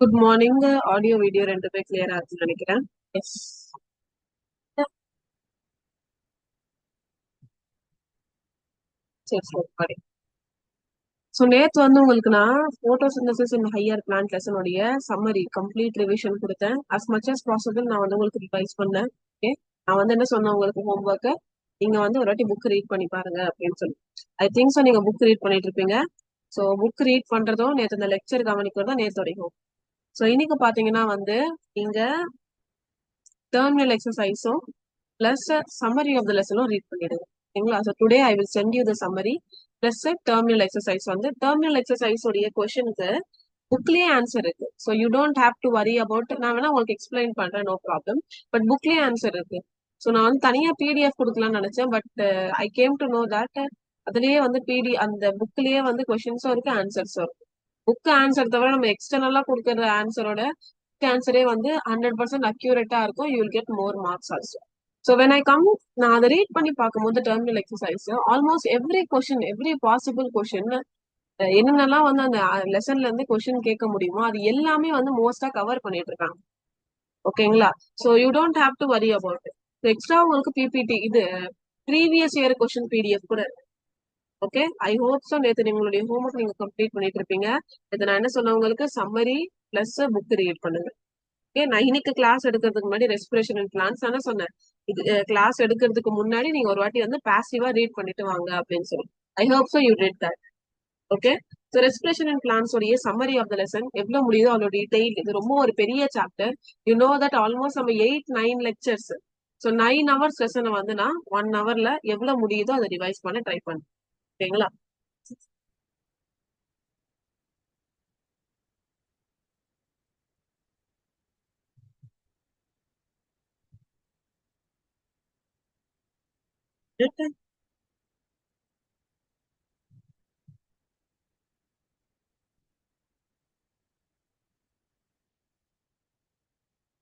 Good morning. Audio video ரெண்டுமே கிளியரா இருக்குன்னு நினைக்கிறேன். எஸ். சரி சரி பாடி. ஸோ நேத்து வந்து உங்களுக்கு நான் போட்டோசிந்தசிஸ் இன் ஹையர் பிளான்ட் லெசனுடைய சம்மரி கம்ப்ளீட் ரிவிஷன் கொடுத்தேன். அஸ் மச் அஸ் பாசிபிள் நான் வந்து உங்களுக்கு ரிவைஸ் பண்ணேன். ஓகே, நான் வந்து என்ன சொன்னேன் உங்களுக்கு ஹோம்ஒர்க்கு, நீங்க வந்து ஒரு வாட்டி புக் ரீட் பண்ணி பாருங்க அப்படின்னு சொல்லி. ஐ திங்க் ஸோ நீங்க புக் ரீட் பண்ணிட்டு இருப்பீங்க. ஸோ புக் ரீட் பண்றதும் நேற்று இந்த லெக்சர் கவனிக்கிறதும் நேற்று வரைக்கும். ஸோ இன்னைக்கு பாத்தீங்கன்னா வந்து நீங்க டெர்மினல் எக்ஸசைஸும் பிளஸ் சம்மரி ஆஃப் த லெசனும் ரீட் பண்ணிடுங்க. ஓகேங்களா? So today I will send you the summary plus terminal exercise. வந்து டெர்மினல் எக்ஸசைஸ் உடைய கொஸ்டினுக்கு புக்லயே ஆன்சர் இருக்கு. So you don't have to worry about. நான் வேணா உங்களுக்கு எக்ஸ்பிளைன் பண்றேன், நோ ப்ராப்ளம். பட் புக்லயே ஆன்சர் இருக்கு. ஸோ நான் வந்து தனியா பிடிஎஃப் கொடுக்கலாம்னு நினைச்சேன். But I came to know that அதுலயே வந்து அந்த புக்லயே வந்து கொஸ்டின்ஸும் இருக்கு, ஆன்சர்ஸும் இருக்கு. புக் ஆன்சர் தவிர நம்ம எக்ஸ்டர்னலா கொடுக்கற ஆன்சரோட ஆன்சரே வந்து 100% அக்யூரேட்டா இருக்கும். You will get more marks also. So when I come, நான் அதை ரீட் பண்ணி பார்க்கும்போது terminal exercise almost every question, every possible question, என்னென்னலாம் வந்து அந்த லெசன்ல இருந்து கொஸ்டின் கேட்க முடியுமோ அது எல்லாமே வந்து மோஸ்டா கவர் பண்ணிட்டு இருக்காங்க. ஓகேங்களா? So you don't have to worry about it. Extra உங்களுக்கு பிபிடி இது ப்ரீவியஸ் இயர் கொஸ்டின் பிடிஎஃப் கூட. ஓகே, ஐ ஹோப் ஸோ நேற்று உங்களுடைய ஹோம்ஒர்க் நீங்க கம்ப்ளீட் பண்ணிட்டு இருப்பீங்க. இதை நான் என்ன சொன்னேன் உங்களுக்கு, சம்மரி பிளஸ் புக் ரீட் பண்ணுங்க. ஓகே, நான் இன்னைக்கு கிளாஸ் எடுக்கிறதுக்கு முன்னாடி ரெஸ்பிரேஷன் அண்ட் பிளான்ஸ் தானே சொன்னேன். இது கிளாஸ் எடுக்கிறதுக்கு முன்னாடி நீங்க ஒரு வாட்டி வந்து பாசிவா ரீட் பண்ணிட்டு வாங்க அப்படின்னு சொல்லி. I hope so you did that. Okay, so respiration and plants உடைய சம்மரி ஆஃப் த லெசன் எவ்வளவு முடியுதோ அவ்வளோ டீடைல். இது ரொம்ப ஒரு பெரிய chapter. You know that almost நம்ம 8-9 லெக்சர்ஸ். ஸோ 9 ஹவர்ஸ் லெசனை வந்து நான் 1 ஹவர்ல எவ்வளவு முடியுதோ அதை ரிவைஸ் பண்ண ட்ரை பண்ணேன். ஓகேங்களா?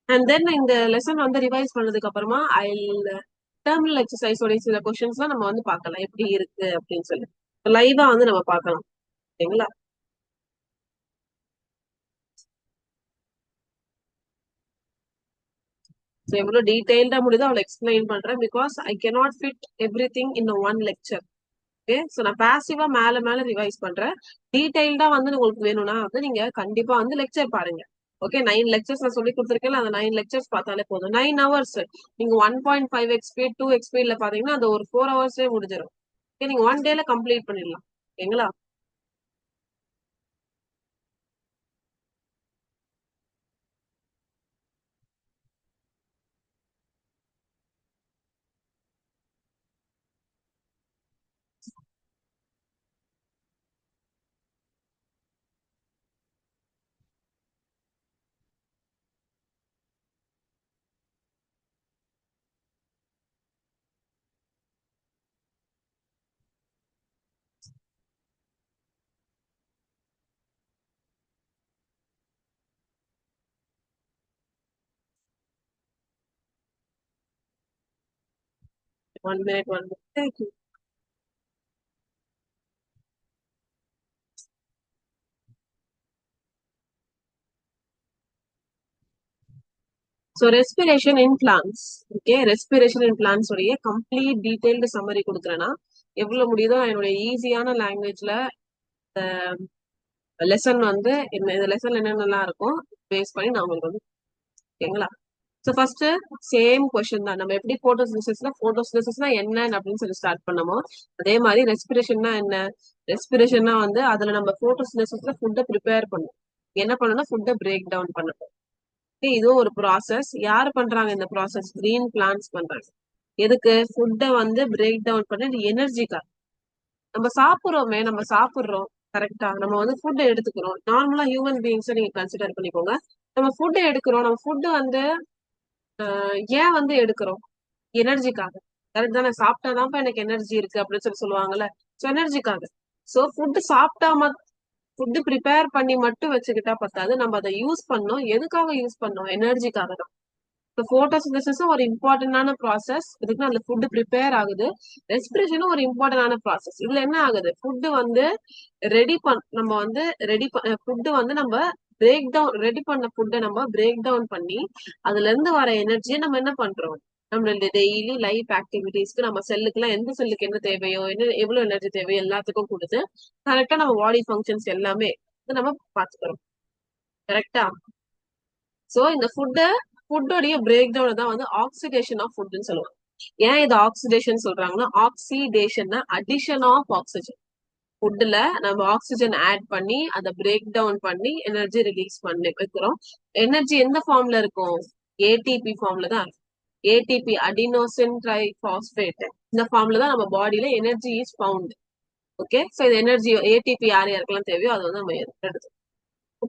அண்ட் தென் இந்த லெசன் வந்து ரிவைஸ் பண்ணதுக்கு அப்புறமா ஐ டெர்மினல் எக்ஸசைஸோட சில கொஸ்டின்ஸ் தான் நம்ம வந்து பார்க்கலாம் எப்படி இருக்கு அப்படின்னு சொல்லி. லைவா வந்து நம்ம பார்க்கலாம். ஓகேங்களா? ஸோ எவ்வளவு டீடைல்டா முடியுதோ அவ்வளோ எக்ஸ்பிளைன் பண்றேன். Because I cannot fit every thing in one lecture. Okay, so நான் பாசிவா மேல மேல ரிவைஸ் பண்றேன். டீடைல்டா வந்து உங்களுக்கு வேணும்னா வந்து நீங்க கண்டிப்பா வந்து லெக்சர் பாருங்க. ஓகே, 9 லெக்சர்ஸ் நான் சொல்லி கொடுத்துருக்கேன். அந்த 9 லெக்சர்ஸ் பார்த்தாலே போதும். 9 ஹவர்ஸ் நீங்க 1.5x ஸ்பீட் 2x ஸ்பீட்ல பாத்தீங்கன்னா அது ஒரு 4 ஹவர்ஸ்லேயே முடிஞ்சிடும். ஓகே, நீங்க 1 டேல கம்ப்ளீட் பண்ணிடலாம். ஓகேங்களா? 1 minute, 1 minute. Thank you. So respiration in plans. Okay, respiration in plans உடைய கம்ப்ளீட் டீடைல்டு சம்மரி கொடுக்குறேன்னா எவ்வளவு முடியுதோ என்னுடைய ஈஸியான லாங்குவேஜ்ல லெசன் வந்து இந்த லெசன்ல என்னென்னலாம் இருக்கும் பேஸ் பண்ணி நான் உங்களுக்கு வந்து. ஓகேங்களா? ஸோ ஃபர்ஸ்ட் சேம் கொஸ்டின் தான். நம்ம எப்படி போட்டோசிந்தசிஸ்னா என்ன அப்படின்னு சொல்லி ஸ்டார்ட் பண்ணமோ அதே மாதிரி ரெஸ்பிரேஷன்னா என்ன. ரெஸ்பிரேஷன்னா வந்து அதுல நம்ம போட்டோசிந்தசிஸ்ல ஃபுட்டை ப்ரிப்பேர் பண்ணணும். என்ன பண்ணணும்னா ஃபுட்டை பிரேக் டவுன் பண்ணணும். இதுவும் ஒரு ப்ராசஸ். யாரு பண்றாங்க இந்த ப்ராசஸ்? கிரீன் பிளான்ஸ் பண்றாங்க. எதுக்கு? ஃபுட்டை வந்து பிரேக் டவுன் பண்ண எனர்ஜிக்கா. நம்ம சாப்பிடுறோமே, நம்ம சாப்பிடுறோம் கரெக்டா, நம்ம வந்து ஃபுட் எடுத்துக்கிறோம். நார்மலா ஹியூமன் பீயிங்ஸை நீங்க கன்சிடர் பண்ணிக்கோங்க. நம்ம ஃபுட் எடுக்கிறோம். நம்ம ஃபுட் வந்து ஏன் வந்து எடுக்கிறோம்? எனர்ஜிக்காக. கரெக்ட் தானே? சாப்பிட்டாதான்ப்பா எனக்கு எனர்ஜி இருக்கு அப்படின்னு சொல்லி சொல்லுவாங்கல்ல. ஸோ எனர்ஜிக்காக. ஸோ ஃபுட் சாப்பிட்டா ஃபுட் ப்ரிப்பேர் பண்ணி மட்டும் வச்சுக்கிட்டா பத்தாது. நம்ம அதை யூஸ் பண்ணோம். எதுக்காக யூஸ் பண்ணோம்? எனர்ஜிக்காக தான். இப்போ போட்டோசிந்தசிஸும் ஒரு இம்பார்ட்டன்டான ப்ராசஸ். இதுக்கு அந்த ஃபுட் ப்ரிப்பேர் ஆகுது. ரெஸ்பிரேஷனும் ஒரு இம்பார்ட்டன்டான ப்ராசஸ். இதுல என்ன ஆகுது? ஃபுட் வந்து நம்ம வந்து ஃபுட் வந்து நம்ம பிரேக் டவுன் ரெடி பண்ண ஃபுட்டை நம்ம பிரேக் டவுன் பண்ணி அதுல இருந்து வர எனர்ஜியை நம்ம என்ன பண்றோம், நம்மளுடைய டெய்லி லைஃப் ஆக்டிவிட்டிஸ்க்கு நம்ம செல்லுக்கு எல்லாம் எந்த செல்லுக்கு என்ன தேவையோ, என்ன எவ்வளவு எனர்ஜி தேவையோ எல்லாத்துக்கும் கொடுத்து கரெக்டா நம்ம பாடி ஃபங்க்ஷன்ஸ் எல்லாமே நம்ம பாத்துக்கிறோம். கரெக்டா? சோ இந்த ஃபுட்டோடைய பிரேக் டவுன் தான் வந்து ஆக்சிடேஷன் ஆஃப் ஃபுட்னு சொல்லுவாங்க. ஏன் இது ஆக்சிடேஷன் சொல்றாங்கன்னா, ஆக்சிடேஷன்னா அடிஷன் ஆஃப் ஆக்சிஜன். ஃபுட்ல நம்ம ஆக்சிஜன் ஆட் பண்ணி அதை பிரேக் டவுன் பண்ணி எனர்ஜி ரிலீஸ் பண்ணி வைக்கிறோம். எனர்ஜி எந்த ஃபார்ம்ல இருக்கும், ஏடிபி ஃபார்ம்ல தான் இருக்கும். ஏடிபி அடினோசின் ட்ரைபாஸ்பேட் இந்த ஃபார்ம்ல தான் நம்ம பாடியில energy is found. Okay, so இந்த எனர்ஜி ஏடிபி யார் யாருக்கெல்லாம் தேவையோ அது வந்து நம்ம எடுத்துக்கணும்.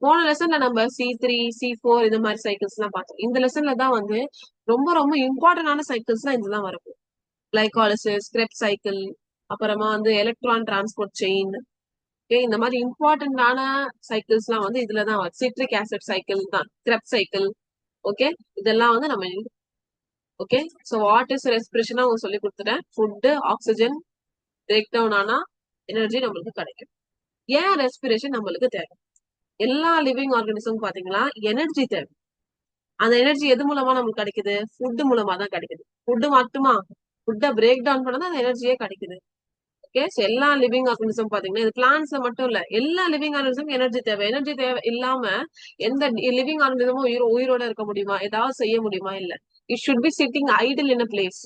போன லெசன்ல நம்ம C3 C4 இந்த மாதிரி சைக்கிள்ஸ் எல்லாம் பார்த்தோம். இந்த லெசன்ல தான் வந்து ரொம்ப ரொம்ப இம்பார்ட்டன்டான சைக்கிள்ஸ் தான் இதெல்லாம் வரும். கிளைகாலிசிஸ், கிரெப் சைக்கிள், அப்புறமா வந்து எலக்ட்ரான் டிரான்ஸ்போர்ட் செயின். ஓகே, இந்த மாதிரி இம்பார்ட்டன்டான சைக்கிள்ஸ் எல்லாம் வந்து இதுலதான் வரும். சிட்ரிக் ஆசிட் சைக்கிள் தான், கிரெப் சைக்கிள். ஓகே, இதெல்லாம் வந்து நம்ம okay. So what is respiration உங்களுக்கு சொல்லி கொடுத்துட்டேன். ஃபுட் ஆக்சிஜன் பிரேக் டவுன் ஆனா எனர்ஜி நம்மளுக்கு கிடைக்கும். ஏன் ரெஸ்பிரேஷன் நம்மளுக்கு தேவை? எல்லா லிவிங் ஆர்கானிசம் பாத்தீங்கன்னா எனர்ஜி தேவை. அந்த எனர்ஜி எது மூலமா நமக்கு கிடைக்குது, ஃபுட் மூலமா தான் கிடைக்குது. ஃபுட் மட்டுமா, ஃபுட்டை பிரேக் டவுன் பண்ணா அந்த எனர்ஜியே கிடைக்குது. ஓகே, எல்லா லிவிங் ஆர்கானிசம் பாத்தீங்கன்னா இது பிளான்ட்ஸ்ல மட்டும் இல்ல, எல்லா லிவிங் ஆர்கானிசம் எனர்ஜி தேவை. எனர்ஜி தேவை இல்லாம எந்த லிவிங் ஆர்கானிசமும் உயிரோட இருக்க முடியுமா, ஏதாவது செய்ய முடியுமா? இல்ல. It should be sitting idle in a place.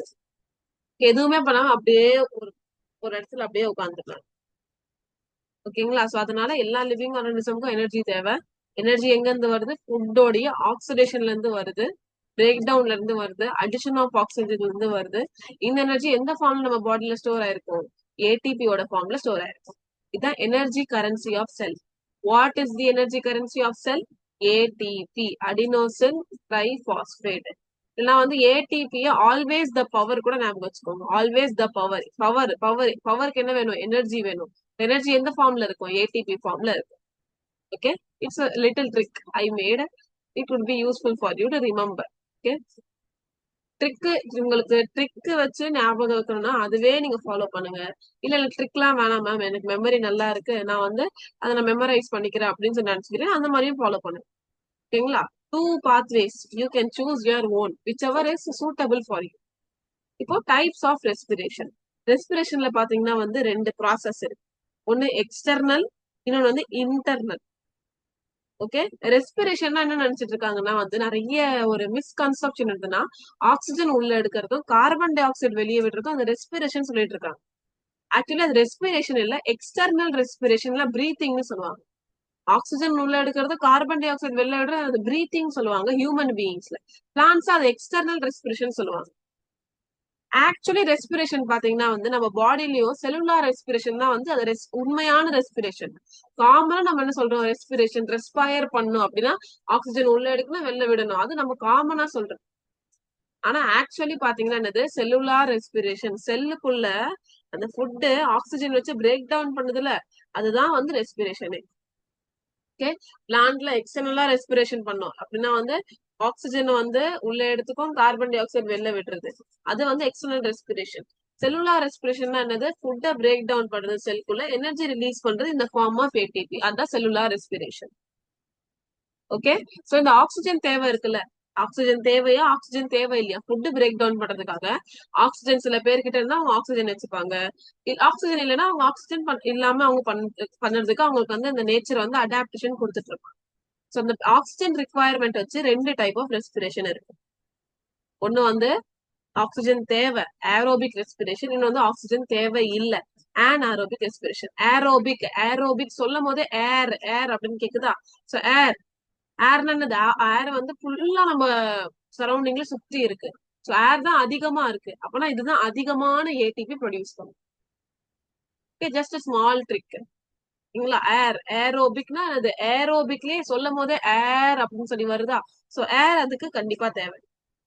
எதுவுமே பண்ணாம அப்படியே ஒரு ஒரு இடத்துல அப்படியே உட்காந்துக்கலாம். ஓகேங்களா? சோ அதனால எல்லா லிவிங் ஆர்கானிசமுக்கும் எனர்ஜி தேவை. எனர்ஜி எங்க இருந்து வருது, ஃபுட்டோடைய ஆக்சிடேஷன்ல இருந்து வருது, பிரேக் டவுன்ல இருந்து வருது, அடிஷன் ஆஃப் ஆக்சிஜன்ல இருந்து வருது. இந்த எனர்ஜி எந்த ஃபார்ம்ல நம்ம பாடியில ஸ்டோர் ஆயிருக்கும், ஏடிபியோட ஃபார்ம்ல ஸ்டோர் ஆயிருக்கும். இதுதான் energy currency of cell. What is the energy currency of cell? ATP adenosine triphosphate. இதெல்லாம் வந்து ஏடிபி ஆல்வேஸ் த பவர் கூட ஞாபகம் வச்சுக்கோங்க. Always the power. பவருக்கு என்ன வேணும், எனர்ஜி வேணும். எனர்ஜி எந்த ஃபார்ம்ல இருக்கும், ஏடிபி ஃபார்ம்ல இருக்கும். Okay, it's a little trick I made. It would be useful for you to remember. Okay, trick உங்களுக்கு ட்ரிக்கு வச்சு ஞாபகம் வைக்கணும்னா அதுவே நீங்க ஃபாலோ பண்ணுங்க. இல்ல ட்ரிக்லாம் வேணாம் மேம், எனக்கு மெமரி நல்லா இருக்கு, நான் வந்து அதை நான் மெமரைஸ் பண்ணிக்கிறேன் அப்படின்னு சொல்லி நினைச்சுக்கிறேன், அந்த மாதிரியும் ஃபாலோ பண்ணுங்க. ஓகேங்களா? 2 pathways you can choose your own whichever is suitable for you. இப்போ டைப்ஸ் ஆஃப் ரெஸ்பிரேஷன். ரெஸ்பிரேஷன்ல பாத்தீங்கன்னா வந்து 2 ப்ராசஸ் இருக்கு. ஒன்னு எக்ஸ்டர்னல், இன்னொன்னு வந்து இன்டர்னல். ஓகே, ரெஸ்பிரேஷன் என்ன நினைச்சிட்டு இருக்காங்கன்னா வந்து நிறைய ஒரு மிஸ்கன்செப்ஷன் இருக்குன்னா, ஆக்சிஜன் உள்ள எடுக்கிறதும் கார்பன் டை ஆக்சைடு வெளியே விடுறதும் அந்த ரெஸ்பிரேஷன் சொல்லிட்டு இருக்காங்க. ஆக்சுவலி அது ரெஸ்பிரேஷன் இல்ல, எக்ஸ்டர்னல் ரெஸ்பிரேஷன்ல பிரீத்திங்னு சொல்லுவாங்க. ஆக்சிஜன் உள்ள எடுக்கிறது, கார்பன் டை ஆக்சைடு வெளில விடுறது அது பிரீத்திங் சொல்லுவாங்க ஹியூமன் பீயிங்ஸ்ல. பிளான்ட்ஸ் அது எக்ஸ்டர்னல் ரெஸ்பிரேஷன் சொல்லுவாங்க. ஆக்சுவலி ரெஸ்பிரேஷன் பாத்தீங்கன்னா வந்து நம்ம பாடியிலயும் செல்லுலார் ரெஸ்பிரேஷன் தான் வந்து அது உண்மையான ரெஸ்பிரேஷன். காமனா நம்ம என்ன சொல்றோம், ரெஸ்பிரேஷன் ரெஸ்பயர் பண்ணும் அப்படின்னா ஆக்சிஜன் உள்ள எடுக்கணும் வெளில விடணும், அது நம்ம காமனா சொல்றோம். ஆனா ஆக்சுவலி பாத்தீங்கன்னா என்னது, செல்லுலார் ரெஸ்பிரேஷன். செல்லுக்குள்ள அந்த ஃபுட் ஆக்சிஜன் வச்சு பிரேக் டவுன் பண்ணுதுல, அதுதான் வந்து ரெஸ்பிரேஷனே. ஓகே, பிளான்ட்ல எக்ஸ்டர்னலா ரெஸ்பிரேஷன் பண்ணோம் அப்படின்னா வந்து ஆக்சிஜன் வந்து உள்ள எடுத்துக்கும், கார்பன் டை ஆக்சைடு வெளில விடுறது, அது வந்து எக்ஸ்டர்னல் ரெஸ்பிரேஷன். செல்லுலார் ரெஸ்பிரேஷன் என்னது, ஃபுட்டை பிரேக் டவுன் பண்றது, செல்குள்ள எனர்ஜி ரிலீஸ் பண்றது இந்த ஃபார்ம் ஆஃப் ஏடிபி, அதுதான் செல்லுலார் ரெஸ்பிரேஷன். ஓகே, சோ இந்த ஆக்சிஜன் தேவை இருக்குல்ல, ஆக்சிஜன் தேவையா ஆக்சிஜன் தேவை இல்லையா ஃபுட் பிரேக் டவுன் பண்றதுக்காக? ஆக்சிஜன் சில பேர்கிட்ட இருந்தா அவங்க ஆக்சிஜன் வச்சுப்பாங்க, ஆக்சிஜன் இல்லைன்னா அவங்க ஆக்சிஜன் இல்லாம அவங்க பண்றதுக்கு அவங்களுக்கு வந்து அந்த நேச்சர் வந்து அடாப்டேஷன் கொடுத்துட்டு இருப்பாங்க. சோ அந்த ஆக்சிஜன் ரிக்வயர்மெண்ட் வச்சு 2 டைப் ஆஃப் ரெஸ்பிரேஷன் இருக்கு. ஒண்ணு வந்து ஆக்சிஜன் தேவை ஏரோபிக் ரெஸ்பிரேஷன், இன்னொன்று வந்து ஆக்சிஜன் தேவை இல்ல அன்ஏரோபிக் ரெஸ்பிரேஷன். ஏரோபிக் சொல்லும் போதே ஏர் ஏர் அப்படின்னு கேக்குதா? சோ ஏர்னா என்னது, ஏர் வந்து ஃபுல்லா நம்ம சரௌண்டிங்ல சுத்தி இருக்கு. சோ ஏர் தான் அதிகமா இருக்கு, அப்பனா இதுதான் அதிகமான ஏடிபி ப்ரொடியூஸ் பண்ணும். Okay, just small trick. ஏரோபிக்னா அது ஏரோபிக்லயே சொல்லும் போதே ஏர் அப்படின்னு சொல்லி வருதா? சோ ஏர் அதுக்கு கண்டிப்பா தேவை.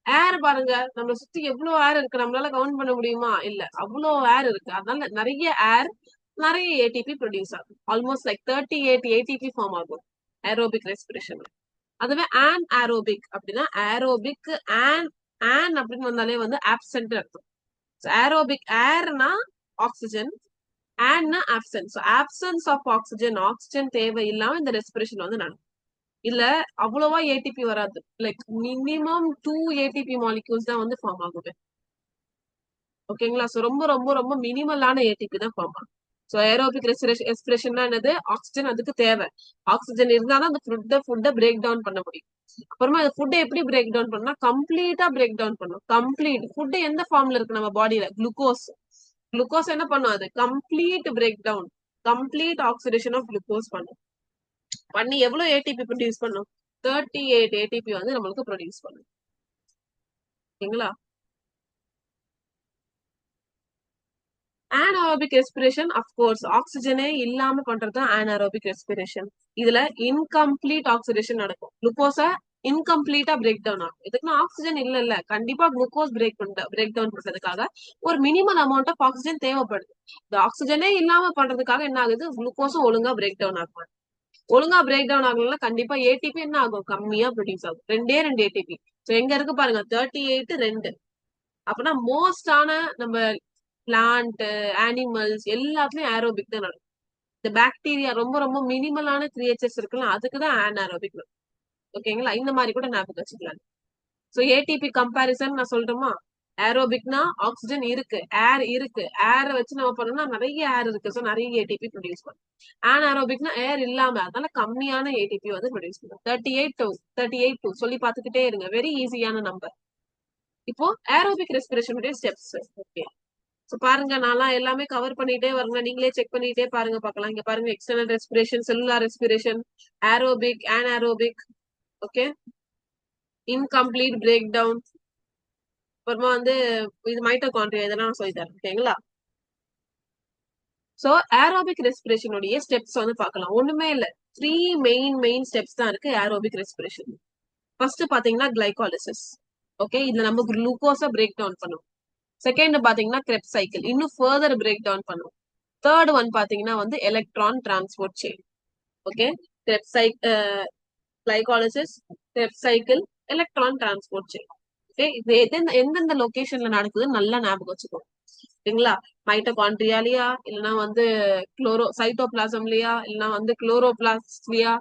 ஏர் பாருங்க, நம்மள சுத்தி எவ்வளவு ஏர் இருக்கு, நம்மளால கவுண்ட் பண்ண முடியுமா? இல்ல, அவ்வளவு ஏர் இருக்கு. அதனால நிறைய ஏர், நிறைய ஏடிபி ப்ரொடியூஸ் ஆகும். ஆல்மோஸ்ட் லைக் 38 ஏடிபி ஃபார்ம் ஆகும் ஏரோபிக் ரெஸ்பிரேஷன். அதுவே ஆன் ஏரோபிக் அப்படின்னா, ஏரோபிக் ஆன் அப்படின்னு வந்தாலே வந்து ஆப்சென்ட் அர்த்தம். ஏரோபிக் ஏர்னா ஆக்சிஜன், ஆன்னா absence. Absence of oxygen, oxygen தேவை இல்லாம இந்த ரெஸ்பிரேஷன் வந்து நடக்கும். இல்ல அவ்வளவா ஏடிபி வராது. லைக் மினிமம் 2 ஏடிபி மாலிக்யூல்ஸ் தான் வந்து ஃபார்ம் ஆகுது. ஓகேங்களா? சோ ரொம்ப ரொம்ப ரொம்ப மினிமலான ஏடிபி தான் ஃபார்ம் ஆகும். சோ ஏரோபிக் ரெஸ்பிரேஷன்னா என்னது? ஆக்சிஜன் அதுக்கு தேவை. ஆக்சிஜன் இருந்தாதான் அந்த ஃபுட்டை பிரேக் டவுன் பண்ண முடியும். அப்புறமா அந்த ஃபுட்டை எப்படி பிரேக் டவுன் பண்ணா கம்ப்ளீட்டா பிரேக் டவுன் பண்ணும். கம்ப்ளீட் ஃபுட் எந்த ஃபார்ம்ல இருக்கு நம்ம பாடியில? குளுக்கோஸ். குளுக்கோஸ் என்ன பண்ணும்? அது complete break down, complete oxidation of glucose பண்ணும். பண்ணி எவ்வளவு ஏடிபி ப்ரொடியூஸ் பண்ணும்? 38 ஏடிபி வந்து நம்மளுக்கு ப்ரொடியூஸ் பண்ணும். ஓகேங்களா? anaerobic ரெஸ்பிரேஷன் அஃப்கோர்ஸ் ஆக்சிஜனே இல்லாம பண்றது anaerobic ரெஸ்பிரேஷன். இதுல இன்கம்ப்ளீட் ஆக்சிடேஷன் நடக்கும். குளுக்கோஸ இன்கம்ப்ளீட்டா பிரேக் டவுன் ஆகும். இதுக்குன்னா ஆக்சிஜன் இல்ல கண்டிப்பா குளுக்கோஸ் பிரேக் டவுன் பண்றதுக்காக ஒரு மினிமல் அமௌண்ட் ஆஃப் ஆக்சிஜன் தேவைப்படுது. இந்த ஆக்சிஜனே இல்லாம பண்றதுக்காக என்ன ஆகுது? குளுக்கோஸும் ஒழுங்கா பிரேக் டவுன் ஆகும். ஒழுங்கா பிரேக் டவுன் ஆகணும்னா கண்டிப்பா ஏடிபி என்ன ஆகும்? கம்மியா ப்ரொடியூஸ் ஆகும். ரெண்டு ஏடிபி. சோ எங்க இருக்கு பாருங்க 38 2. அப்படின்னா மோஸ்டான நம்ம பிளான்ட், அனிமல்ஸ் எல்லாத்துலயும் ஏரோபிக் தான் நடக்கும். இந்த பாக்டீரியா ரொம்ப ரொம்ப மினிமலான கிரியேச்சர்ஸ் இருக்குல்ல அதுக்குதான் அன்ஏரோபிக். ஓகேங்களா? இந்த மாதிரி கூட ஞாபகம் வச்சுக்கலாம். சோ ஏடிபி கம்பாரிசன் நான் சொல்றேமா? ஏரோபிக்னா ஆக்சிஜன் இருக்கு, ஏர் இருக்கு. ஏர் வச்சு நம்ம பண்ணோம்னா நிறைய ஏர் இருக்கு. சோ நிறைய ஏடிபி ப்ரொடியூஸ் பண்ணும். ஏரோபிக்னா ஏர் இல்லாம அதனால கம்மியான ஏடிபி வந்து ப்ரொடியூஸ் பண்ணும். 38 சொல்லி பார்த்துக்கிட்டே இருங்க. வெரி ஈஸியான நம்பர். இப்போ ஏரோபிக் ரெஸ்பிரேஷனுடைய ஸ்டெப்ஸ். ஓகே, சோ பாருங்க நான்லாம் எல்லாமே கவர் பண்ணிட்டே வரேன். நீங்களே செக் பண்ணிட்டே பாருங்க பார்க்கலாம். இங்க பாருங்க external respiration, cellular respiration, aerobic, anaerobic. Okay, incomplete break down. அப்புறமா வந்து இது மைட்டோகாண்ட்ரியா இதெல்லாம் சொல்லி தரேன். ஓகேங்களா? சோ ஏரோபிக் ரெஸ்பிரேஷனுடைய ஸ்டெப்ஸ் வந்து பார்க்கலாம். ஒண்ணுமே இல்ல, 3 மெயின் ஸ்டெப்ஸ் தான் இருக்கு ஏரோபிக் ரெஸ்பிரேஷன். ஃபர்ஸ்ட் பாத்தீங்கன்னா கிளைகாலிசிஸ். ஓகே, இதுல நம்ம குளுக்கோஸ பிரேக் டவுன் பண்ணும். செகண்ட் பாத்தீங்கன்னா கிரெப்ஸ் சைக்கிள், இன்னும் ஃபர்தர் பிரேக் டவுன் பண்ணும். தேர்ட் ஒன் பாத்தீங்கன்னா வந்து electron transport chain. Okay, Krebs glycolysis, Krebs cycle, electron transport chain. Okay, இது எந்தெந்த லொகேஷன்ல நடக்குதுன்னு நல்லா ஞாபகம் வச்சுக்கோ. சரிங்களா? மைட்டோகாண்ட்ரியாலியா, இல்லைன்னா வந்து சைட்டோபிளாசம்லயா, இல்லைன்னா வந்து குளோரோபிளாஸ்ட்லயா,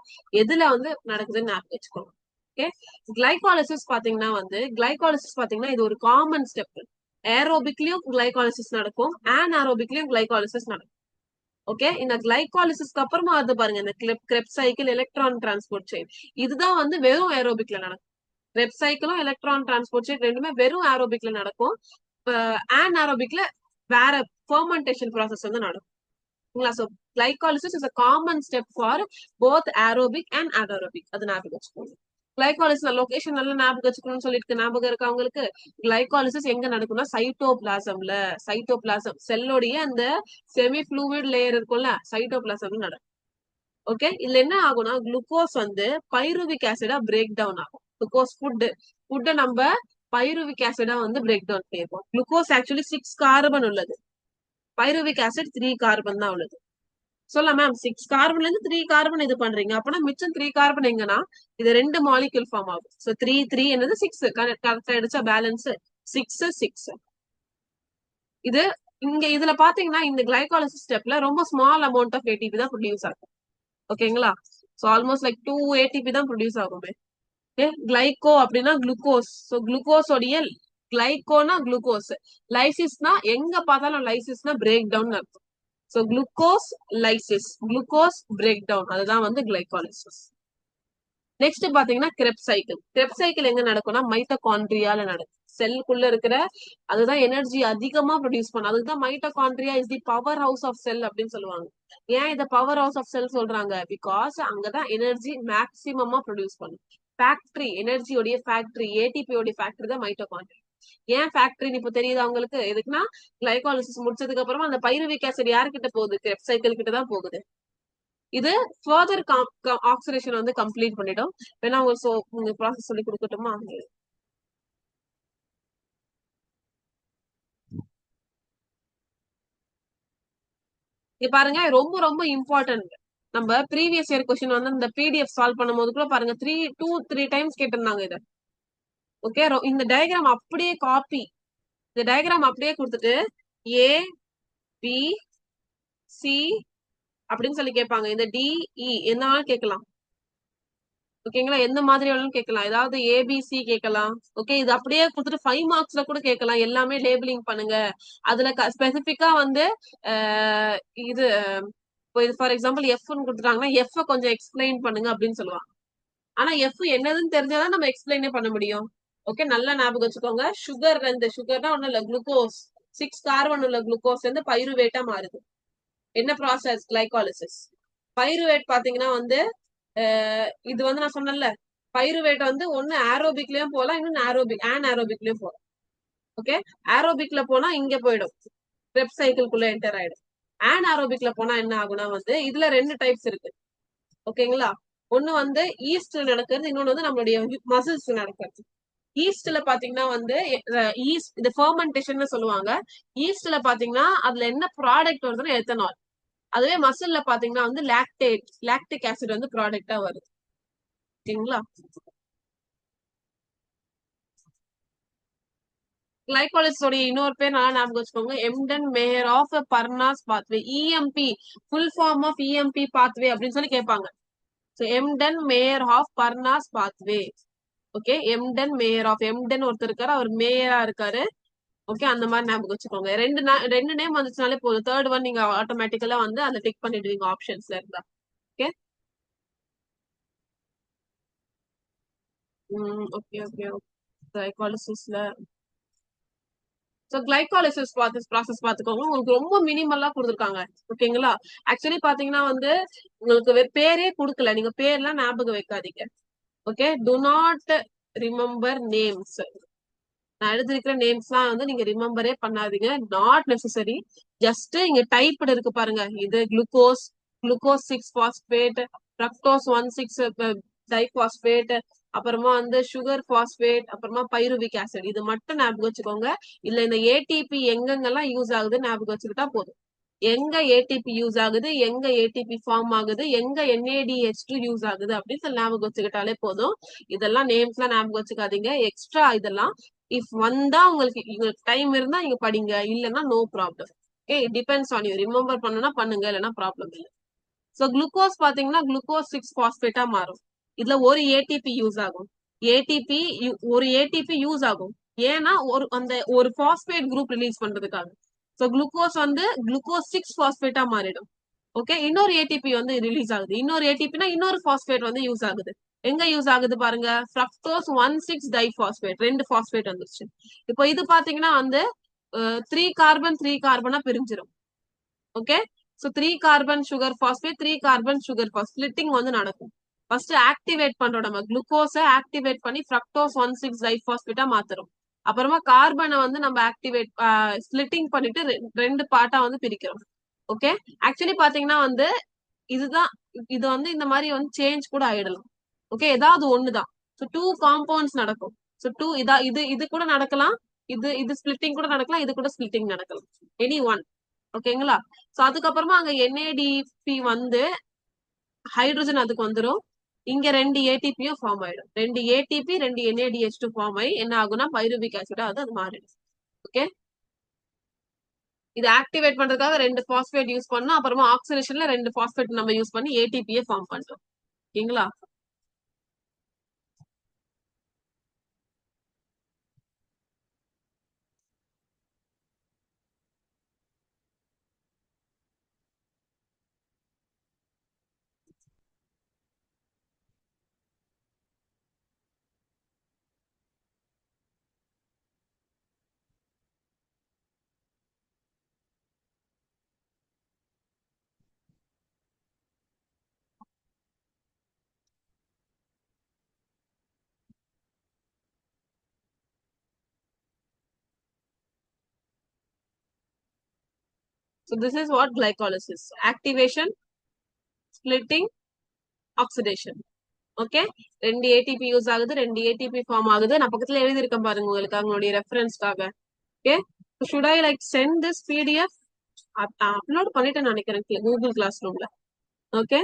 எதுல வந்து நடக்குதுன்னு ஞாபகம் வச்சுக்கோங்க. ஓகே, கிளைகாலிசிஸ் பாத்தீங்கன்னா இது ஒரு காமன் ஸ்டெப். ஏரோபிக்லயும் கிளைகாலிசிஸ் நடக்கும், அன்ஏரோபிக்லயும் கிளைகாலிசிஸ் நடக்கும். ஓகே, இந்த கிளைகாலிசிஸ்க்கு அப்புறமா அது பாருங்க இந்த Krebs cycle, electron transport chain. இதுதான் வந்து வெறும் ஏரோபிக்ல நடக்கும். கிரெப்ஸ் சைக்கிளும் எலக்ட்ரான் டிரான்ஸ்போர்ட் செயின் ரெண்டுமே வெறும் ஏரோபிக்ல நடக்கும். அன்ஏரோபிக்ல வேற ஃபெர்மெண்டேஷன் ப்ராசஸ் வந்து நடக்கும். So glycolysis is a common step for both aerobic and anaerobic. அது ஞாபகம் வச்சுக்கோங்க. கிளைகாலிசிஸ் லொகேஷன் நல்லா ஞாபகம் வச்சுக்கணும்னு சொல்லிட்டு ஞாபகம் இருக்கா உங்களுக்கு? கிளைகாலிசிஸ் எங்க நடக்கும்னா சைட்டோபிளாசம்ல. சைட்டோபிளாசம் செல்லோடைய அந்த செமி ஃப்ளூயிட் லேயர் இருக்கும்ல, சைட்டோபிளாசம்ல நடக்கும். ஓகே, இதுல என்ன ஆகும்னா குளுக்கோஸ் வந்து பைருவிக் ஆசிடா பிரேக் டவுன் ஆகும். குளுக்கோஸ் ஃபுட்டை நம்ம பைருவிக் ஆசிடா வந்து பிரேக் டவுன் பண்ணிருக்கோம். குளுக்கோஸ் ஆக்சுவலி 6 கார்பன் உள்ளது, பைருவிக் ஆசிட் 3 கார்பன் தான் உள்ளது. சொல்ல மேம் 6 கார்பன்ல இருந்து 3 கார்பன் இது பண்றீங்க, அப்பனா மிச்சம் 3 கார்பன் எங்கன்னா இது 2 மாலிக்யூல் ஃபார்ம் ஆகும். சோ 3 என்னது 6 கரெக்ட் ஆயிடுச்சா? பேலன்ஸ் 6. இது இங்க இதுல பாத்தீங்கன்னா இந்த கிளைகாலிசிஸ் ஸ்டெப்ல ரொம்ப ஸ்மால் அமௌண்ட் ஆஃப் ஏடிபி தான் ப்ரொடியூஸ் ஆகும். ஓகேங்களா? சோ ஆல்மோஸ்ட் லைக் 2 ஏடிபி தான் ப்ரொடியூஸ் ஆகுமே. ஓகே, கிளைகோ அப்படின்னா குளுக்கோஸ். சோ குளுக்கோஸோடைய கிளைகோனா குளுக்கோஸ், லைசிஸ்னா எங்க பார்த்தாலும் லைசிஸ்னா பிரேக் டவுன் அர்த்தம். So glucose lysis, glucose break down, அதுதான் வந்து கிளைகாலிசிஸ். நெக்ஸ்ட் பாத்தீங்கன்னா கிரெப்ஸ் சைக்கிள். கிரெப்ஸ் சைக்கிள் எங்க நடக்கும்னா மைட்டோகாண்ட்ரியால நடக்கும். செல்லுக்குள்ள இருக்கிற அதுதான் எனர்ஜி அதிகமா ப்ரொடியூஸ் பண்ணும். அதுதான் mitochondria is the power house of cell அப்படின்னு சொல்லுவாங்க. ஏன் இத பவர் ஹவுஸ் ஆஃப் செல் சொல்றாங்க? பிகாஸ் அங்கதான் எனர்ஜி மேக்சிமமா ப்ரொடியூஸ் பண்ணும். ஃபேக்டரி, எனர்ஜியோடைய ஃபேக்டரி, ஏடிபியோடைய ஃபேக்டரி தான் மைட்டோகாண்ட்ரியா. ஏன் ஃபேக்டரின்னு இப்ப தெரியுதா உங்களுக்கு? எதுக்குன்னா கிளைகாலிசிஸ் முடிச்சதுக்கு அப்புறமா அந்த பைருவிக் ஆசிட் யாருக்கிட்ட போகுது? கிரெப்ஸ் சைக்கிள் கிட்ட தான் போகுது. இது ஃபர்தர் ஆக்சிடேஷன் வந்து கம்ப்ளீட் பண்ணிடும். வேணா உங்க ப்ராசஸ் சொல்லி கொடுக்கட்டுமா? இங்க பாருங்க ரொம்ப ரொம்ப இம்பார்ட்டன்ட். நம்ம ப்ரீவியஸ் இயர் கொஸ்டின் வந்து இந்த பிடிஎஃப் சால்வ் பண்ணும் போது கூட பாருங்க 3 டைம்ஸ் கேட்டிருந்தாங்க இத. ஓகே, இந்த டயக்ராம் அப்படியே காப்பி, இந்த டயக்ராம் அப்படியே கொடுத்துட்டு ஏ பி சி அப்படின்னு சொல்லி கேட்பாங்க. இந்த டிஇ என்னாலும் கேட்கலாம். ஓகேங்களா? எந்த மாதிரி வேணாலும் கேட்கலாம். ஏதாவது ஏபிசி கேட்கலாம். ஓகே, இது அப்படியே கொடுத்துட்டு 5 மார்க்ஸ்ல கூட கேட்கலாம். எல்லாமே லேபிளிங் பண்ணுங்க. அதுல ஸ்பெசிபிக்கா வந்து அஹ், இது இப்போ இது ஃபார் எக்ஸாம்பிள் எஃப்னு கொடுத்துட்டாங்கன்னா எஃப் கொஞ்சம் எக்ஸ்பிளைன் பண்ணுங்க அப்படின்னு சொல்லுவாங்க. ஆனா எஃப் என்னதுன்னு தெரிஞ்சாதான் நம்ம எக்ஸ்பிளைனே பண்ண முடியும். ஓகே, நல்லா ஞாபகம் வச்சுக்கோங்க. சுகர் வந்து சுகர்னா ஒண்ணும் இல்ல, குளுக்கோஸ் 6 கார்பன் உள்ள குளுக்கோஸ் வந்து பைருவேட்டா மாறுது. என்ன ப்ராசஸ்? கிளைகாலிசிஸ். பைருவேட் பாத்தீங்கன்னா வந்து இது வந்து நான் சொன்னேன்ல, பைருவேட் வந்து ஒண்ணு ஏரோபிக்லயும் போகலாம், இன்னொன்னு ஆரோபிக்லயும் போகலாம். ஓகே, ஏரோபிக்ல போனா இங்க போயிடும், ரெப் சைக்கிள்குள்ள என்டர் ஆயிடும். ஆரோபிக்ல போனா என்ன ஆகும்னா வந்து இதுல ரெண்டு டைப்ஸ் இருக்கு. ஓகேங்களா? ஒண்ணு வந்து ஈஸ்ட்ல நடக்கிறது, இன்னொன்னு வந்து நம்மளுடைய மசில்ஸ் நடக்கிறது. ஈஸ்ட்ல பாத்தீங்கன்னா வந்து ஈஸ்ட் இது ஃபெர்மெண்டேஷன் சொல்லுவாங்க. ஈஸ்ட்ல பாத்தீங்கன்னா அதுல என்ன ப்ராடக்ட் வருதுன்னா எத்தனால். அதுவே மசில்ல பாத்தீங்கன்னா வந்து லாக்டிக் ஆசிட் வந்து ப்ராடக்டா வருது. ஓகேங்களா? கிளைகாலிசிஸோட இன்னொரு பேர் நல்லா ஞாபகம் வச்சுக்கோங்க, Embden Meyerhof Parnas pathway, EMP. Full form of EMP pathway அப்படின்னு சொல்லி கேட்பாங்க. So Embden Meyerhof Parnas pathway. Okay, Embden ஒருத்தர் இருக்காரு, அவர் மேயரா இருக்காரு. ஓகே, அந்த மாதிரி ஞாபகம் வச்சுக்கோங்க. ரெண்டு நேம் வந்துச்சுனாலே போதும். தேர்ட் ஒன் நீங்க ஆட்டோமேட்டிக்கலா வந்து அதை டிக் பண்ணிடுவீங்க ஆப்ஷன்ஸ்ல இருந்தா. ஓகே. Okay okay. கிளைகாலிசிஸ்ல ஸோ கிளைகாலிசிஸ் ப்ராசஸ் பாத்துக்கோங்க. உங்களுக்கு ரொம்ப மினிமலா கொடுத்துருக்காங்க. ஓகேங்களா? ஆக்சுவலி பாத்தீங்கன்னா வந்து உங்களுக்கு பேரே கொடுக்கல, நீங்க பேர்லாம் ஞாபகம் வைக்காதீங்க. Okay, to not remember names. நான் எழுதிருக்கிற நேம்ஸ்லாம் வந்து நீங்க ரிமெம்பரே பண்ணாதீங்க. Not necessary. ஜஸ்ட் இங்க டைப்டு இருக்கு பாருங்க, இது குளுக்கோஸ் 6 பாஸ்பேட், ஃப்ரக்டோஸ் 16 டைபாஸ்பேட், அப்புறமா வந்து சுகர் பாஸ்பேட், அப்புறமா பைருவிக் ஆசிட். இது மட்டும் ஞாபகம் வச்சுக்கோங்க. இல்ல இந்த ஏடிபி எங்கெங்கெல்லாம் யூஸ் ஆகுதுன்னு ஞாபகம் வச்சுக்கிட்டா போதும். எங்க ஏடிபி யூஸ் ஆகுது, எங்க ஏடிபி ஃபார்ம் ஆகுது, எங்க NADH2 யூஸ் ஆகுது அப்படின்னு சொல்லி ஞாபகம் வச்சுக்கிட்டாலே போதும். இதெல்லாம் நேம்ஸ் எல்லாம் ஞாபகம் வச்சுக்காதீங்க. எக்ஸ்ட்ரா இதெல்லாம் இஃப் வந்தா உங்களுக்கு டைம் இருந்தா நீங்க படிங்க, இல்லைன்னா no problem. Okay, depends on you. Remember பண்ணுனா பண்ணுங்க, இல்லைன்னா ப்ராப்ளம் இல்லை. சோ குளுக்கோஸ் பாத்தீங்கன்னா குளுக்கோஸ் 6 பாஸ்பேட்டா மாறும். இதுல ஒரு ஏடிபி யூஸ் ஆகும். ஏடிபி ஒரு ஏடிபி யூஸ் ஆகும். ஏன்னா அந்த ஒரு பாஸ்பேட் குரூப் ரிலீஸ் பண்றதுக்காக. சோ குளுக்கோஸ் வந்து குளுக்கோஸ் 6 பாஸ்பேட்டா மாறிடும். ஓகே, இன்னொரு ஏடிபி வந்து ரிலீஸ் ஆகுது. இன்னொரு ஏடிபினா இன்னொரு பாஸ்பேட் வந்து யூஸ் ஆகுது. எங்க யூஸ் ஆகுது பாருங்க, ஃப்ரக்டோஸ் 16 டைபாஸ்பேட், ரெண்டு பாஸ்பேட் வந்துருச்சு. இப்போ இது பாத்தீங்கன்னா வந்து 3 கார்பனா பிரிஞ்சிடும். Okay, so 3 carbon sugar phosphate, 3 carbon sugar phosphate splitting வந்து நடக்கும். ஃபர்ஸ்ட் ஆக்டிவேட் பண்றோம், நம்ம குளுக்கோஸ ஆக்டிவேட் பண்ணி ஃப்ரக்டோஸ் 16 டைபாஸ்பேட்டா மாத்துறோம். அப்புறமா கார்பனை வந்து நம்ம ஆக்டிவேட் ஸ்பிளிட்டிங் பண்ணிட்டு ரெண்டு பார்ட்டா வந்து பிரிக்கிறோம். ஓகே, ஆக்சுவலி பாத்தீங்கன்னா வந்து இதுதான், இது வந்து இந்த மாதிரி வந்து சேஞ்ச் கூட ஆயிடலாம். ஓகே, ஏதாவது ஒண்ணுதான். ஸோ 2 காம்பவுண்ட்ஸ் நடக்கும். ஸோ இது கூட நடக்கலாம், இது ஸ்பிளிட்டிங் கூட நடக்கலாம், இது கூட ஸ்பிளிட்டிங் நடக்கலாம். Any one. ஓகேங்களா? சோ அதுக்கப்புறமா அங்க NADP வந்து ஹைட்ரஜன் அதுக்கு வந்துடும். இங்க ரெண்டு ஏடிபியும் ஃபார்ம் ஆயிடும். ரெண்டு ஏடிபி ரெண்டு NADH2 ஃபார்ம் ஆகி என்ன ஆகும்னா பைருவிக் ஆசிடா அது மாறிடும். ஓகே, இது ஆக்டிவேட் பண்றதுக்காக ரெண்டு பாஸ்பேட் யூஸ் பண்ணோம். அப்புறமா ஆக்சிடேஷன்ல ரெண்டு பாஸ்பேட் நம்ம யூஸ் பண்ணி ஏடிபியை ஃபார்ம் பண்றோம். ஓகேங்களா? So this is what glycolysis: activation, splitting, oxidation. Okay, ரெண்டு ஏடிபி யூஸ் ஆகுது, ரெண்டு ஏடிபி ஃபார்ம் ஆகுது. நான் பக்கத்துல எழுதியிருக்கேன் பாருங்க உங்களுக்கு, அவங்களுடைய ரெஃபரன்ஸ்க்காக. Okay, should I like send this PDF? Upload பண்ணிட்டேன்னு நினைக்கிறேன் கூகுள் கிளாஸ் ரூம்ல. ஓகே,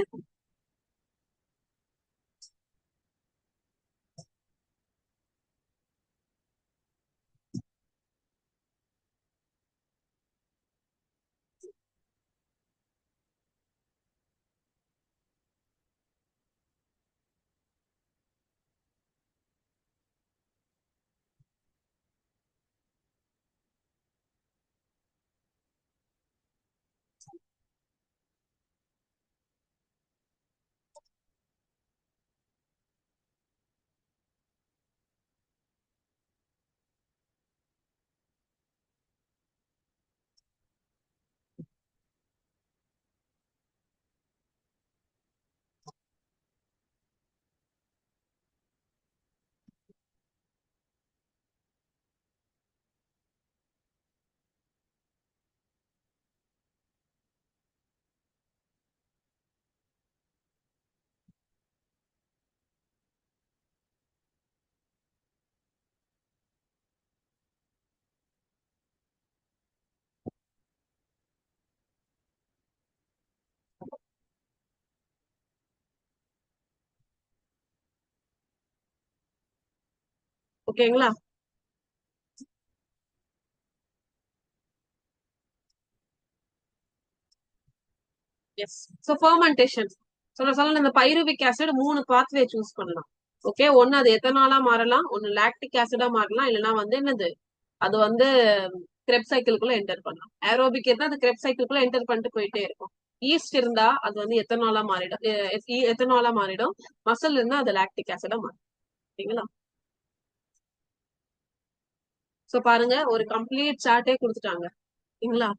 ஓகேங்களா? எஸ். ஸோ ஃபர்மெண்டேஷன் சொல்ல சொல்ல இந்த பைருவிக் ஆசிட் 3 பாத்வே சூஸ் பண்ணலாம். ஓகே, ஒன்னு அது எத்தனாலா மாறலாம், ஒன்னு லாக்டிக் ஆசிடா மாறலாம், இல்லைன்னா வந்து என்னது அது வந்து கிரெப் சைக்கிள்குள்ள என்டர் பண்ணலாம். ஏரோபிக் இருந்தா அது கிரெப் சைக்கிள்குள்ள என்டர் பண்ணிட்டு போயிட்டே இருக்கும். ஈஸ்ட் இருந்தா அது வந்து எத்தனாலா மாறிடும், எத்தனாலா மாறிடும். மசல் இருந்தா அது லாக்டிக் ஆசிடா மாறிடும். சரிங்களா? சோ பாருங்க, ஒரு கம்ப்ளீட் சார்ட்டே கொடுத்துட்டாங்க. சரிங்களா?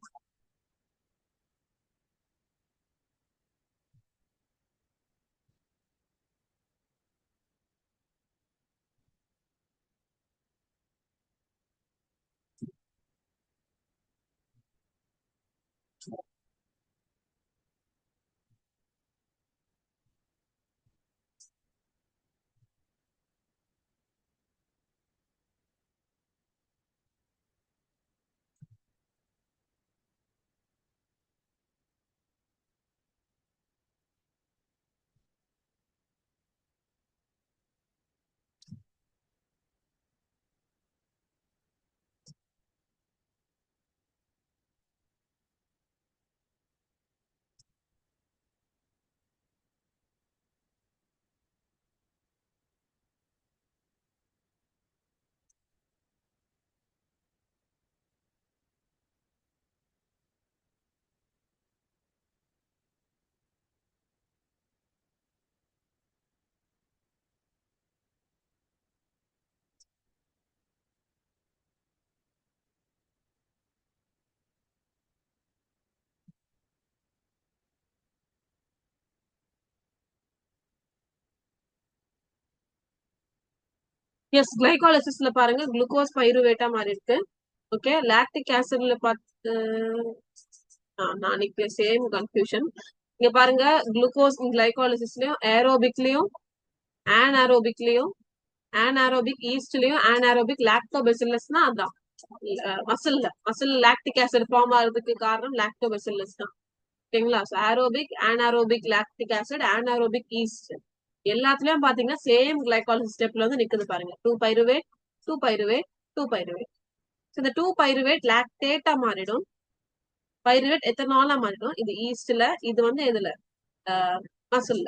எஸ், கிளைகாலிசிஸ்ல பாருங்க குளுக்கோஸ் பைருவேட்டா மாறி இருக்கு. ஓகே, லாக்டிக் ஆசிட்ல பார்த்து நான் சேம் கன்ஃபியூஷன். இங்க பாருங்க, குளுக்கோஸ் கிளைகாலிசிஸ்லயும் ஏரோபிக்லயும் ஆனாரோபிக்லயும் ஆனாரோபிக் ஈஸ்ட்லயும் ஆனாரோபிக் லாக்டோபெசில்லஸ்னா அதான் மசில் லாக்டிக் ஆசிட் ஃபார்ம் ஆகிறதுக்கு காரணம் லாக்டோபெசில்லஸ் தான். ஓகேங்களா? Aerobic anaerobic lactic acid anaerobic yeast எல்லாத்துலயும் பாத்தீங்கன்னா சேம் கிளைகாலிசிஸ் ஸ்டெப்ல வந்து நிக்குது பாருங்க. 2 பைருவேட் 2 பைருவேட் 2 பைருவேட். இந்த 2 பைருவேட் லாக்டேட்டா மாறிடும், பைருவேட் எத்தனாலா மாறிடும். இது ஈஸ்ட்ல, இது வந்து எதுல மசில்ல.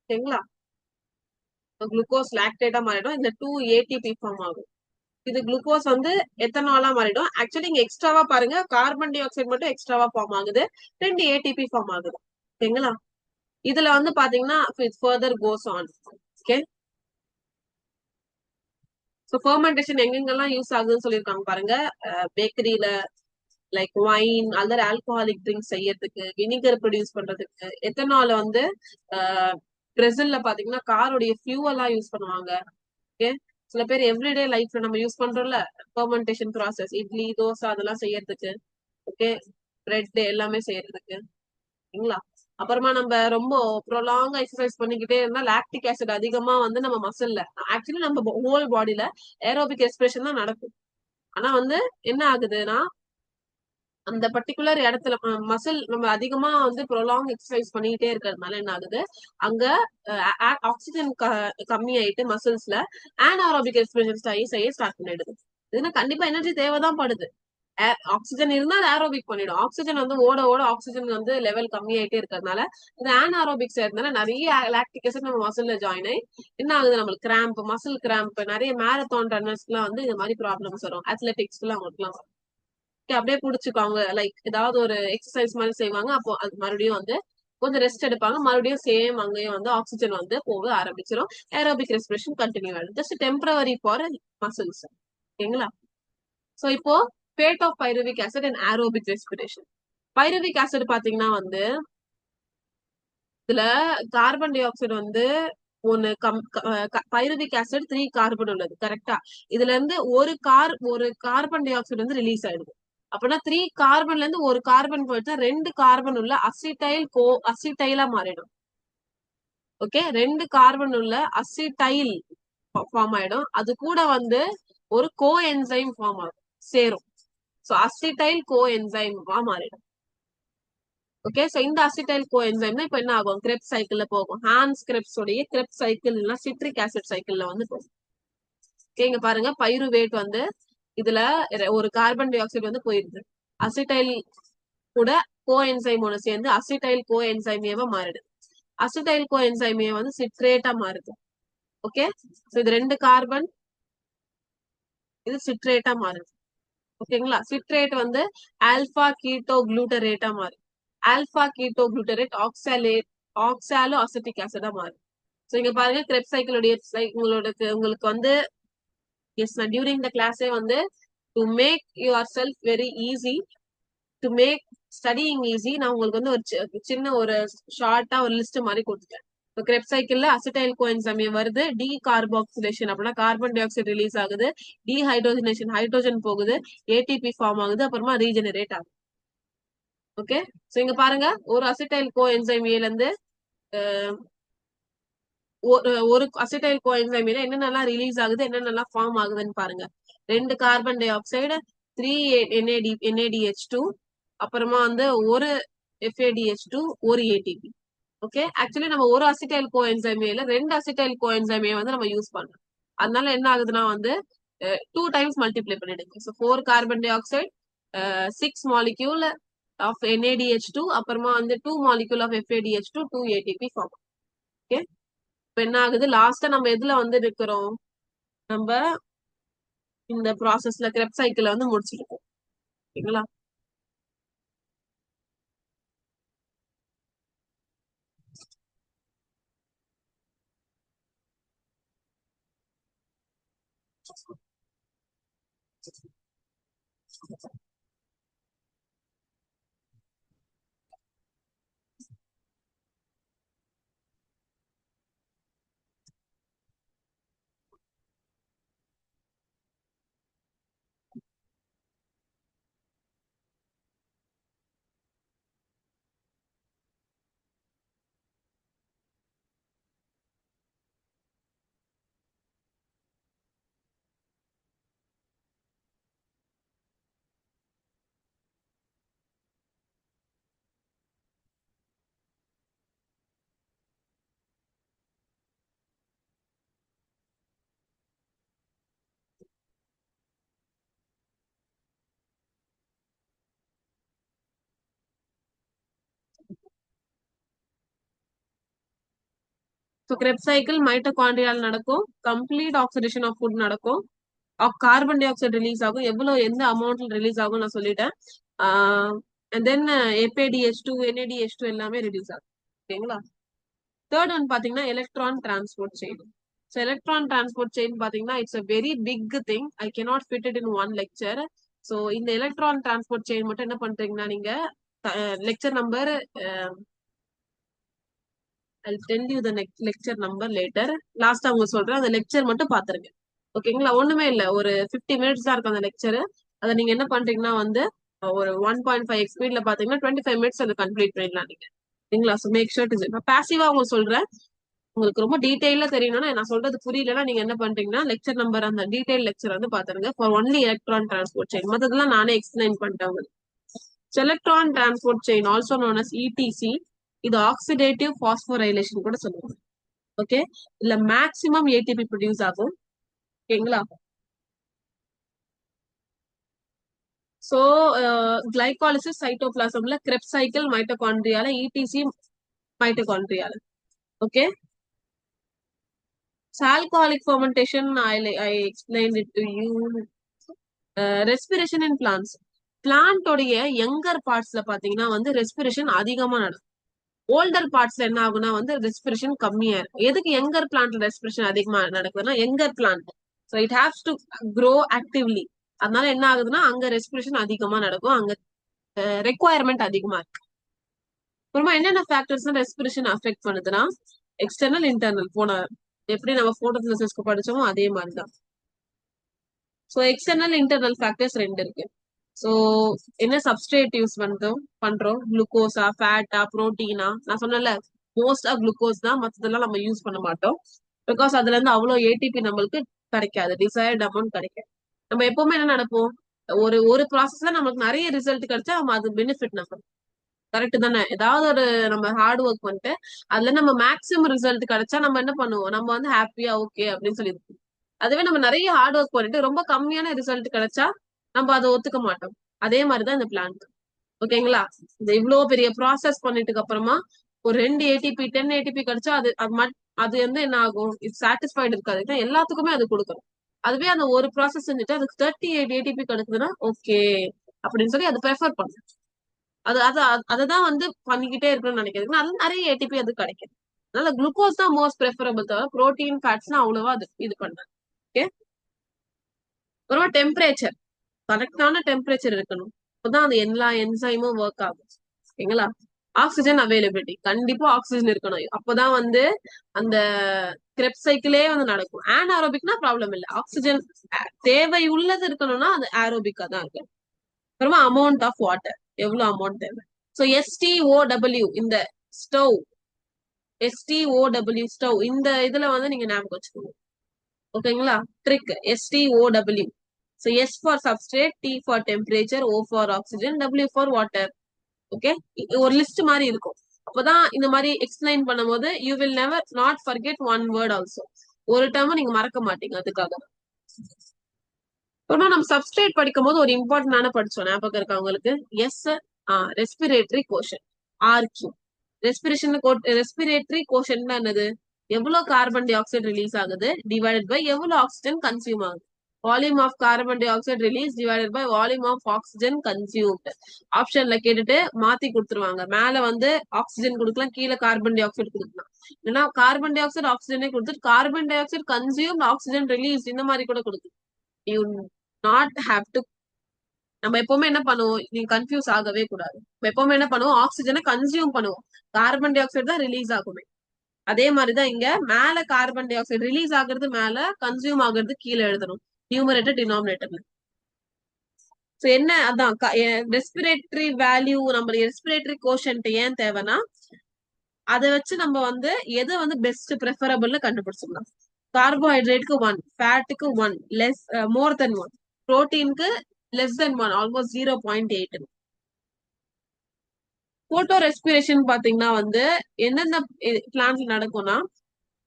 ஓகேங்களா? குளுக்கோஸ் லாக்டேட்டா மாறிடும், இந்த 2 ஏடிபி ஃபார்ம் ஆகும். இது குளுக்கோஸ் வந்து எத்தனாலா மாறிடும். ஆக்சுவலி இங்க எக்ஸ்ட்ராவா பாருங்க, கார்பன் டை ஆக்சைடு மட்டும் எக்ஸ்ட்ராவா ஃபார்ம் ஆகுது, 2 ஏடிபி ஃபார்ம் ஆகுது. ஓகேங்களா? இதுல வந்து பாத்தீங்கன்னா further goes on. Okay, so fermentation எங்கெங்கெல்லாம் யூஸ் ஆகுதுன்னு சொல்லியிருக்காங்க பாருங்க. பேக்கரியில, like wine, other alcoholic drinks செய்யறதுக்கு, வினிகர் ப்ரொடியூஸ் பண்றதுக்கு, எத்தனால் வந்து பிரேசில்ல பாத்தீங்கன்னா காரோடைய ஃபியூவலா யூஸ் பண்ணுவாங்க. ஓகே, சில பேர் எவ்ரிடே லைஃப்ல நம்ம யூஸ் பண்றோம்ல ஃபர்மெண்டேஷன் ப்ராசஸ், இட்லி தோசை அதெல்லாம் செய்யறதுக்கு. ஓகே, பிரெட் எல்லாமே செய்யறதுக்கு. சரிங்களா? அப்புறமா நம்ம ரொம்ப ப்ரொலாங் எக்ஸசைஸ் பண்ணிக்கிட்டே இருந்தா லாக்டிக் ஆசிட் அதிகமா வந்து நம்ம மசில்ல, ஆக்சுவலி நம்ம ஹோல் பாடியில ஏரோபிக் எக்ஸ்பிரஷன் தான் நடக்கும். ஆனா வந்து என்ன ஆகுதுன்னா, அந்த பர்டிகுலர் இடத்துல மசில் நம்ம அதிகமா வந்து ப்ரொலாங் எக்ஸசைஸ் பண்ணிக்கிட்டே இருக்கிறதுனால என்ன ஆகுது, அங்க ஆக்சிஜன் கம்மி ஆயிட்டு மசில்ஸ்ல ஆனாரோபிக் எக்ஸ்பிரஷன் செய்ய ஸ்டார்ட் பண்ணிடுது. இதுனா கண்டிப்பா எனர்ஜி தேவைதான் படுது. ஆக்சிஜன் இருந்தா அது ஏரோபிக் பண்ணிடும். ஆக்சிஜன் வந்து ஓட ஓட ஆக்சிஜன் வந்து லெவல் கம்மியாயிட்டே இருக்கிறதுனால இந்த ஆனாரோபிக் செய்யறதுனால நிறைய லாக்டிக் ஆசிட் நம்ம மசில்ல ஜாயின் ஆகி என்ன ஆகுது, நம்மளுக்கு கிராம்ப், மசில் கிராம்ப், நிறைய மேரத்தான் ரன்னர்ஸ்க்கு எல்லாம் வந்து இந்த மாதிரி ப்ராப்ளம்ஸ் வரும். அத்லெட்டிக்ஸ்க்கு எல்லாம் அவங்களுக்குலாம் வரும். அப்படியே புடிச்சுக்காங்க, லைக் ஏதாவது ஒரு எக்ஸசைஸ் மாதிரி செய்வாங்க, அப்போ அது மறுபடியும் வந்து கொஞ்சம் ரெஸ்ட் எடுப்பாங்க, மறுபடியும் சேம் அங்கேயும் வந்து ஆக்சிஜன் வந்து போக ஆரம்பிச்சிடும். ஏரோபிக் ரெஸ்பிரேஷன் கண்டினியூ ஆகும், ஜஸ்ட் டெம்பரவரி ஃபார் மசில்ஸ். ஓகேங்களா? சோ இப்போ fate of pyruvic acid and aerobic respiration. Pyruvic acid பாத்தீங்கன்னா வந்து இதுல கார்பன் டை ஆக்சைடு வந்து ஒன்னு பைருவிக் ஆசிட் 3 கார்பன் உள்ளது, கரெக்டா? இதுல இருந்து ஒரு கார்பன் டை ஆக்சைடு வந்து ரிலீஸ் ஆயிடுது. அப்படின்னா 3 கார்பன்ல இருந்து ஒரு கார்பன் போயிட்டா 2 கார்பன் உள்ள அசிட்டைலா மாறிடும். ஓகே, 2 கார்பன் உள்ள அசிட்டைல் ஃபார்ம் ஆயிடும். அது கூட வந்து ஒரு கோ என்சைம் ஃபார்ம் ஆகும், சேரும். சோ அசிட்டைல் கோ என்சைமா மாறிடும். ஓகே, சோ இந்த அசிட்டைல் கோ என்சைம் இப்ப என்ன ஆகும், கிரெப் சைக்கிள்ல போகும். ஹான்ஸ் கிரெப்ஸ் உடைய கிரெப் சைக்கிள் இல்ல சிட்ரிக் ஆசிட் சைக்கிள்ல வந்து போகும். இங்க பாருங்க பைருவேட் வந்து இதுல ஒரு கார்பன் டை ஆக்சைடு வந்து போயிருது. அசிட்டைல் கூட கோ என்சைமோட சேர்ந்து அசிட்டைல் கோ என்சைமியாவா மாறிடுது. அசிட்டைல் கோ என்சைமியா வந்து சிட்ரேட்டா மாறுது. ஓகே, இது 2 கார்பன், இது சிட்ரேட்டா மாறுது. ஓகேங்களா, சிட்ரேட் வந்து ஆல்பா கீட்டோ குளூட்டரேட்டா மாறும். ஆல்பா கீட்டோ குளூட்டரேட் ஆக்சாலோ அசிட்டிக் ஆசிடா மாறும். சோ இங்க பாருங்க கிரெப் சைக்கிளுடைய உங்களுக்கு வந்து எஸ் நான் டியூரிங் த கிளாஸே வந்து to make yourself very easy, to make studying easy, நான் உங்களுக்கு வந்து ஒரு சின்ன ஒரு ஷார்ட்டா ஒரு லிஸ்ட் மாதிரி கொடுத்துட்டேன். இப்போ கிரெப் சைக்கிள்ல அசிடைல் கோஎன்சைம் வருது, டி கார்பாக்சிலேஷன் அப்படின்னா கார்பன் டை ஆக்சைடு ரிலீஸ் ஆகுது, டி ஹைட்ரோஜனேஷன் ஹைட்ரோஜன் போகுது, ஏடிபி ஃபார்ம் ஆகுது, அப்புறமா ரீஜெனரேட் ஆகுது. ஓகே, சோ இங்க பாருங்க ஒரு அசிடைல் கோஎன்சைம் ஏல இருந்து ஒரு அசிடைல் கோஎன்சைம் என்னென்னலாம் ரிலீஸ் ஆகுது, என்னென்னலாம் ஃபார்ம் ஆகுதுன்னு பாருங்க. 2 கார்பன் டை ஆக்சைடு, 3 NADH2, அப்புறமா வந்து ஒரு FADH2, ஒரு ATP. ஓகே, ஆக்சுவலி நம்ம ஒரு அசிடைல் கோஎன்சைமேல 2 அசிடைல் கோஎன்சைமே வந்து நம்ம யூஸ் பண்றோம். அதனால என்ன ஆகுதுன்னா வந்து 2 டைம்ஸ் மல்டிப்ளை பண்ணிடுங்க. So 4 carbon dioxide, 6 molecule of NADH2, அப்புறமா வந்து 2 molecule of FADH2, 2 ATP form. Okay, இப்ப என்ன ஆகுது, லாஸ்டா நம்ம எதுல வந்து இருக்கிறோம், நம்ம இந்த ப்ராசஸ்ல கிரெப் சைக்கிள் வந்து முடிச்சிருக்கோம். ஓகேங்களா, ஸோ கிரெப் சைக்கிள் மைட்டோகாண்ட்ரியால் நடக்கும், கம்ப்ளீட் ஆக்சிடேஷன் ஆஃப் ஃபுட் நடக்கும், கார்பன் டை ஆக்சைடு ரிலீஸ் ஆகும், எவ்வளவு எந்த அமௌண்ட்ல ரிலீஸ் ஆகும் நான் சொல்லிட்டேன். அண்ட் தென் FADH2, NADH2 எல்லாமே ரிலீஸ் ஆகும். ஓகேங்களா, தேர்ட் ஒன் பாத்தீங்கன்னா electron transport chain. So electron transport chain பாத்தீங்கன்னா it's a very big thing, I cannot fit it in one lecture. So இந்த எலக்ட்ரான் டிரான்ஸ்போர்ட் செயின் மட்டும் என்ன பண்றீங்கன்னா நீங்க lecture number, I'll tell you the next lecture number later. Last அவங்க சொல்றேன், அந்த lecture மட்டும் பாத்துருங்க. ஓகேங்களா, ஒண்ணுமே இல்ல, ஒரு 50 மினிட்ஸ் தான் இருக்கும் அந்த லெக்சர். அதை நீங்க என்ன பண்றீங்கன்னா வந்து ஒரு 1.5x ஸ்பீட்ல பாத்தீங்கன்னா 25 மினிட்ஸ் அதை கம்ப்ளீட் பண்ணிடலாம் நீங்க. சரிங்களா, ஸோ மேக் ஷூர் டு பாசிவா அவங்க சொல்றேன். உங்களுக்கு ரொம்ப டீடைலா தெரியணும்னா நான் சொல்றது புரியலன்னா நீங்க என்ன பண்றீங்கன்னா லெக்சர் நம்பர் அந்த டீடைல் லெக்சர் வந்து பாத்துருங்க. For only electron transport chain, மத்ததெல்லாம் நானே எக்ஸ்பிளைன் பண்ணிட்டேன் உங்களுக்கு. Electron transport chain also known as ETC, இது ஆக்சிடேட்டிவ் பாஸ்போரைலேஷன் கூட சொல்லுவாங்க. ஓகே, இல்ல மேக்சிமம் ATP ப்ரொடியூஸ் ஆகும். ஓகேங்களா, சோ கிளைகாலிசிஸ் சைட்டோபிளாசம்ல, கிரெப் சைக்கிள் மைட்டோகாண்ட்ரியால, ETC மைட்டோகாண்ட்ரியால. Okay, alcoholic fermentation I explained it to you. Respiration in plants, பிளான்டோடைய யங்கர் பார்ட்ஸ்ல பாத்தீங்கன்னா வந்து ரெஸ்பிரேஷன் அதிகமா நடக்கும். ஓல்டர் பார்ட்ஸ்ல என்ன ஆகுனா வந்து ரெஸ்பிரேஷன் கம்மியா இருக்கும். எதுக்கு யங்கர் பிளான்ட்ல ரெஸ்பிரேஷன் அதிகமா நடக்குதுன்னா younger plant, so it ஹேவ்ஸ் to grow actively. அதனால என்ன ஆகுதுன்னா அங்க ரெஸ்பிரேஷன் அதிகமா நடக்கும், அங்க ரெக்குவயர்மெண்ட் அதிகமா இருக்கு. அப்புறமா என்னென்ன ஃபேக்டர்ஸ் ரெஸ்பிரேஷன் அஃபெக்ட் பண்ணுதுன்னா எக்ஸ்டர்னல் இன்டர்னல், போன எப்படி நம்ம போட்டோசிந்தசிஸ்க்கு படிச்சோமோ அதே மாதிரிதான். ஸோ எக்ஸ்டர்னல் இன்டர்னல் ஃபேக்டர்ஸ் 2 இருக்கு. ஸோ என்ன சப்ஸ்ட்ரேட் யூஸ் பண்றோம், குளுக்கோஸா, ஃபேட்டா, புரோட்டீனா? நான் சொன்னல மோஸ்டா குளுக்கோஸ் தான், மத்ததெல்லாம் நம்ம யூஸ் பண்ண மாட்டோம். பிகாஸ் அதுல இருந்து அவ்வளவு ATP நம்மளுக்கு கிடைக்காது, டிசைர்ட் அமௌண்ட் கிடைக்காது. நம்ம எப்பவுமே என்ன நடப்போம், ஒரு ப்ராசஸ்ல நமக்கு நிறைய ரிசல்ட் கிடைச்சா நம்ம அது பெனிஃபிட் நம்ம கரெக்ட் தானே. ஏதாவது ஒரு நம்ம ஹார்ட் ஒர்க் பண்ணிட்டு அதுல நம்ம மேக்ஸிமம் ரிசல்ட் கிடைச்சா நம்ம என்ன பண்ணுவோம், நம்ம வந்து ஹாப்பியா ஓகே அப்படின்னு சொல்லி அதுவே நம்ம நிறைய ஹார்ட் ஒர்க் பண்ணிட்டு ரொம்ப கம்மியான ரிசல்ட் கிடைச்சா நம்ம அதை ஒத்துக்க மாட்டோம். அதே மாதிரிதான் இந்த பிளான்ட். ஓகேங்களா? இந்த இவ்வளவு பெரிய ப்ராசஸ் பண்ணிட்டுக்கு அப்புறமா ஒரு 2 ATP 10 ATP கிடைச்சா அது வந்து என்ன ஆகும்? இது சாட்டிஸ்ஃபைடு இருக்காது. எல்லாத்துக்குமே அது கொடுக்கணும். அதுவே அந்த ஒரு ப்ராசஸ் செஞ்சுட்டு அதுக்கு 38 ATP கிடைக்குதுன்னா ஓகே அப்படின்னு சொல்லி அது ப்ரெஃபர் பண்ணும். அது அது அததான் வந்து பண்ணிக்கிட்டே இருக்கணும்னு நினைக்கிறது. அது நிறைய ATP அது கிடைக்கும். அதனால குளுக்கோஸ் தான் மோஸ்ட் ப்ரெஃபரபிள், தவிர புரோட்டீன் ஃபேட்ஸ்னா அவ்வளவா அது இது பண்ணாது. ஓகே. அப்புறமா டெம்பரேச்சர், கரெக்டான டெம்பரேச்சர் இருக்கணும். அப்பதான் அந்த எல்லா என்சைமும் ஒர்க் ஆகும். ஓகேங்களா? ஆக்சிஜன் அவைலபிலிட்டி, கண்டிப்பா ஆக்சிஜன் இருக்கணும். அப்பதான் வந்து அந்த கிரெப் சைக்கிளே வந்து நடக்கும். ஆரோபிக்னா ப்ராப்ளம் இல்லை. ஆக்சிஜன் தேவை உள்ளது இருக்கணும்னா அது ஆரோபிக்கா தான் இருக்கு. அப்புறமா அமௌண்ட் ஆஃப் வாட்டர், எவ்வளவு அமௌண்ட் தேவை. ஸோ STOW இந்த ஸ்டவ், STOW ஸ்டவ் இந்த இதுல வந்து நீங்க ஞாபகம் வச்சுக்கணும். ஓகேங்களா? Trick STOW. So S for substrate, T for temperature, O for oxygen, W for water. Okay. ஒரு லிஸ்ட் மாதிரி இருக்கும். அப்பதான் இந்த மாதிரி எக்ஸ்பிளைன் பண்ணும்போது you will never not forget one word also. ஒரு டேர்மும் நீங்க மறக்க மாட்டீங்க. அதுக்காக அப்புறமா நம்ம சப்ஸ்ட்ரேட் படிக்கும் போது ஒரு இம்பார்ட்டன்டான படிச்சோம், ஞாபகம் இருக்கா உங்களுக்கு? Yes, respiratory quotient, RQ. Respiratory quotient என்னது? எவ்வளவு கார்பன் டை ஆக்சைடு ரிலீஸ் ஆகுது டிவைடட் பை எவ்வளவு ஆக்சிஜன் கன்சியூம் ஆகுது. Volume of carbon dioxide release divided by volume of oxygen consumed. ஆப்ஷன்ல கேட்டுட்டு மாத்தி கொடுத்துருவாங்க. மேல வந்து ஆக்சிஜன் கொடுக்கலாம், கீழே கார்பன் டை ஆக்சைடு கொடுக்கலாம். இல்லைன்னா கார்பன் டை ஆக்சைடு ஆக்சிஜனே கொடுத்துட்டு carbon di oxide consume oxygen release இந்த மாதிரி கூட கொடுக்கும். You not have to. நம்ம எப்பவுமே என்ன பண்ணுவோம், நீங்க கன்ஃபியூஸ் ஆகவே கூடாது. எப்பவுமே என்ன பண்ணுவோம், ஆக்சிஜனை கன்சியூம் பண்ணுவோம், கார்பன் டை ஆக்சைடு தான் ரிலீஸ் ஆகுமே. அதே மாதிரிதான் இங்க மேல கார்பன் டை ஆக்சைடு ரிலீஸ் ஆகுறது மேல, கன்சியூம் ஆகுறது கீழே எழுதணும், நியூமரேட்டர் டினாமினேட்டர்ல. என்ன அதான் ரெஸ்பிரேட்டரி வேல்யூ, நம்ம ரெஸ்பிரேட்டரி கோஷன்ட் ஏன் தேவைன்னா அதை வச்சு நம்ம வந்து எது வந்து பெஸ்ட் ப்ரெஃபரபிள்னு கண்டுபிடிச்சிடலாம். கார்போஹைட்ரேட்டுக்கு 1, ஃபேட்டுக்கு 1, லெஸ் மோர் தென் 1, புரோட்டீனுக்கு less than 1, almost 0.8. Photorespiration பாத்தீங்கன்னா வந்து எந்தெந்த பிளான்ட்ல நடக்கும்னா,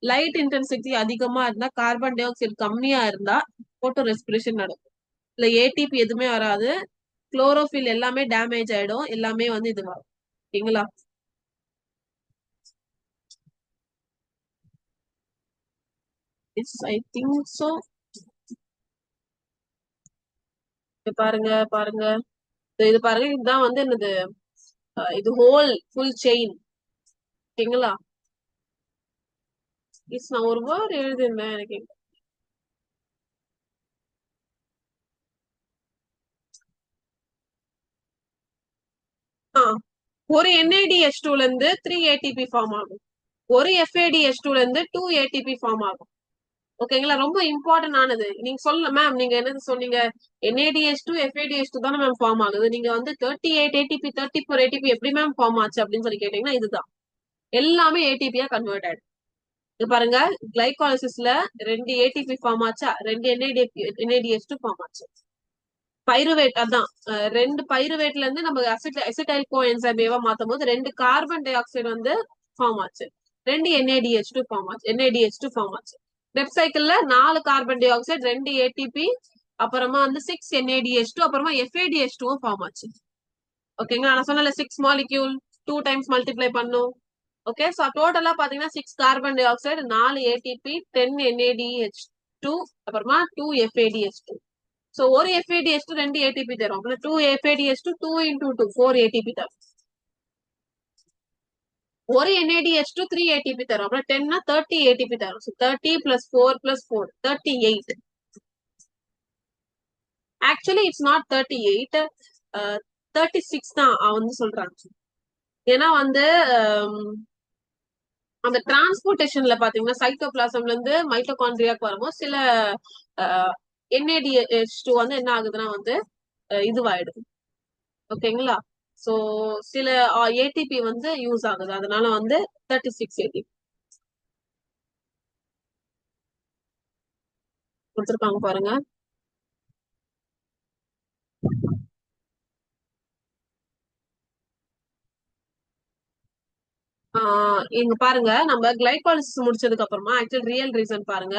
லைட் இன்டென்சிட்டி அதிகமா இருந்தா, கார்பன் டை ஆக்சைடு கம்மியா இருந்தா போட்டோ ரெஸ்பிரேஷன் நடக்கும். இல்ல ATP எதுவுமே வராது, குளோரோஃபில் எல்லாமே டேமேஜ் ஆயிடும், எல்லாமே வந்து இது வரும். ஓகேங்களா? I think so. பாருங்க பாருங்க, இது பாருங்க, இதுதான் வந்து என்னது, இது ஹோல் ஃபுல் செயின். ஓகேங்களா? நான் ஒரு வேர்ட் எழுதிருந்தேன் எனக்கு. ஒரு NADH2ல இருந்து 3 ATP ஃபார்ம் ஆகும். ஒரு FADH2ல இருந்து 2 ATP ஃபார்ம் ஆகும். ஓகேங்களா? ரொம்ப இம்பார்ட்டன்ட் ஆனது. நீங்க சொல்லல மேம், நீங்க என்னது சொன்னீங்க, NADH2 FADH2 தானே மேம் ஃபார்ம் ஆகுது, நீங்க வந்து 38 ATP 34 ATP எப்படி மேம் ஃபார்ம் ஆச்சு அப்படின்னு சொல்லி கேட்டீங்கன்னா இதுதான். எல்லாமே ATP-யா கன்வெர்ட் ஆயிடும். இது பாருங்க, கிளைகாலிசிஸ்ல 2 ATP ஃபார்ம் ஆச்சா, 2 NADH2 ஃபார்ம் ஆச்சு. பைருவேட் அதான், 2 பைருவேட்ல இருந்து நம்ம அசிட்டைல் கோ என்சைமேவா மாத்தும் போது 2 கார்பன் டை ஆக்சைடு வந்து ஃபார்ம் ஆச்சு, 2 NADH2 ஃபார்ம் ஆச்சு. NADH2 ஃபார்ம் ஆச்சு. ரெப் சைக்கிள்ல 4 கார்பன் டை ஆக்சைடு, 2 ATP, அப்புறமா வந்து 6 NADH2, அப்புறமா FADH2 ஃபார்ம் ஆச்சு. ஓகேங்களா? நான் சொன்னல 6 மாலிக்யூல் 2 டைம்ஸ் மல்டிப்ளை பண்ணும். ஓகே. சோ டோட்டலா பாத்தீங்கன்னா 6 carbon di oxide, 4 ATP, 10 NADH2, அப்புறமா 2 FADH2. சோ ஒரு FADH2 2 ATP தரும். 2 FADH2 2 into 2 4 ATP தரும். ஒரு NADH2 3 ATP தரும். அப்புறம் 10 னா 30 ATP தரும். 30 plus 4 plus 4 38. Actually it's not 38, 36 தான் வந்து சொல்றாங்க. ஏன்னா வந்து அந்த டிரான்ஸ்போர்டேஷன்ல பாத்தீங்கன்னா சைட்டோபிளாசம்ல இருந்து மைட்டோகாண்ட்ரியாக்கு வரும்போது சில NADH2 வந்து என்ன ஆகுதுன்னா வந்து இதுவாயிடுது. ஓகேங்களா? சோ சில ATP வந்து யூஸ் ஆகுது, அதனால வந்து 36 ATP கொடுத்துருக்காங்க பாருங்க. இங்க பாருங்க, நம்ம கிளைகாலிசிஸ் முடிச்சதுக்கு அப்புறமா ஆக்சுவல் ரியல் ரீசன் பாருங்க.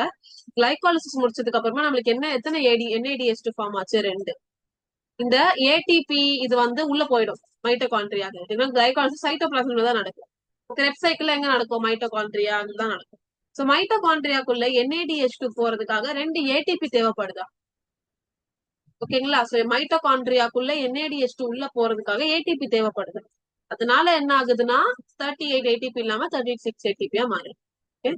கிளைகாலிசிஸ் முடிச்சதுக்கு அப்புறமா நம்மளுக்கு எத்தனை NADH2 ஃபார்ம் ஆச்சு? 2. இந்த ATP இது வந்து உள்ள போயிடும் மைட்டோகாண்ட்ரியா. கிளைகாலிசிஸ் சைட்டோபிளாசம்ல தான் நடக்கும். கிரெப் சைக்கிள் எங்க நடக்கும்? மைட்டோகாண்ட்ரியா தான் நடக்கும். சோ மைட்டோகாண்ட்ரியாக்குள்ள NADH2 போறதுக்காக 2 ATP தேவைப்படுதா? ஓகேங்களா? சோ மைட்டோகாண்ட்ரியாக்குள்ள NADH2 உள்ள போறதுக்காக ATP தேவைப்படுது. அதனால என்ன ஆகுதுன்னா 38 ATP இல்லாம 36 ATP மாறும். Okay,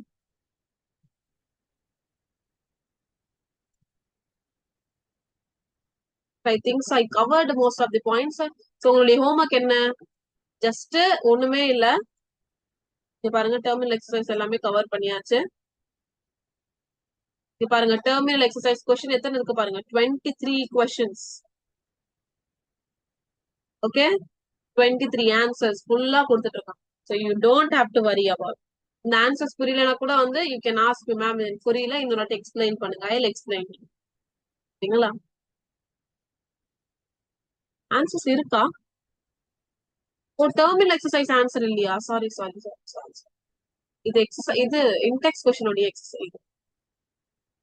I thinks I covered most of the points. So உங்களுடைய ஹோம்ஒர்க் என்ன? ஜஸ்ட் ஒண்ணுமே இல்ல. இங்க பாருங்க, டெர்மினல் எக்ஸசைஸ் எல்லாமே கவர் பண்ணியாச்சு. இங்க பாருங்க, டெர்மினல் எக்ஸசைஸ் கொஸ்டின் எத்தனை இருக்கு பாருங்க, 23 கொஸ்டின்ஸ். ஓகே, 23 ஆன்சர்ஸ் ஃபுல்லா கொடுத்துட்டு இருக்கான். So you don't have to worry about. இந்த ஆன்சர்ஸ் புரியலனா கூட வந்து யூ கேன் ஆஸ்க் மேம், எனக்கு புரியல, இன்னொரு எக்ஸ்பிளைன் பண்ணுங்க. I explain. சரிங்களா? ஆன்சர்ஸ் இருக்கா? ஒரு டெர்மினல் எக்ஸசைஸ் ஆன்சர் இல்லையா? Sorry sorry sorry sorry. இது எக்ஸசைஸ், இது இன்டெக்ஸ் கொஸ்டின் உடைய எக்ஸசைஸ்.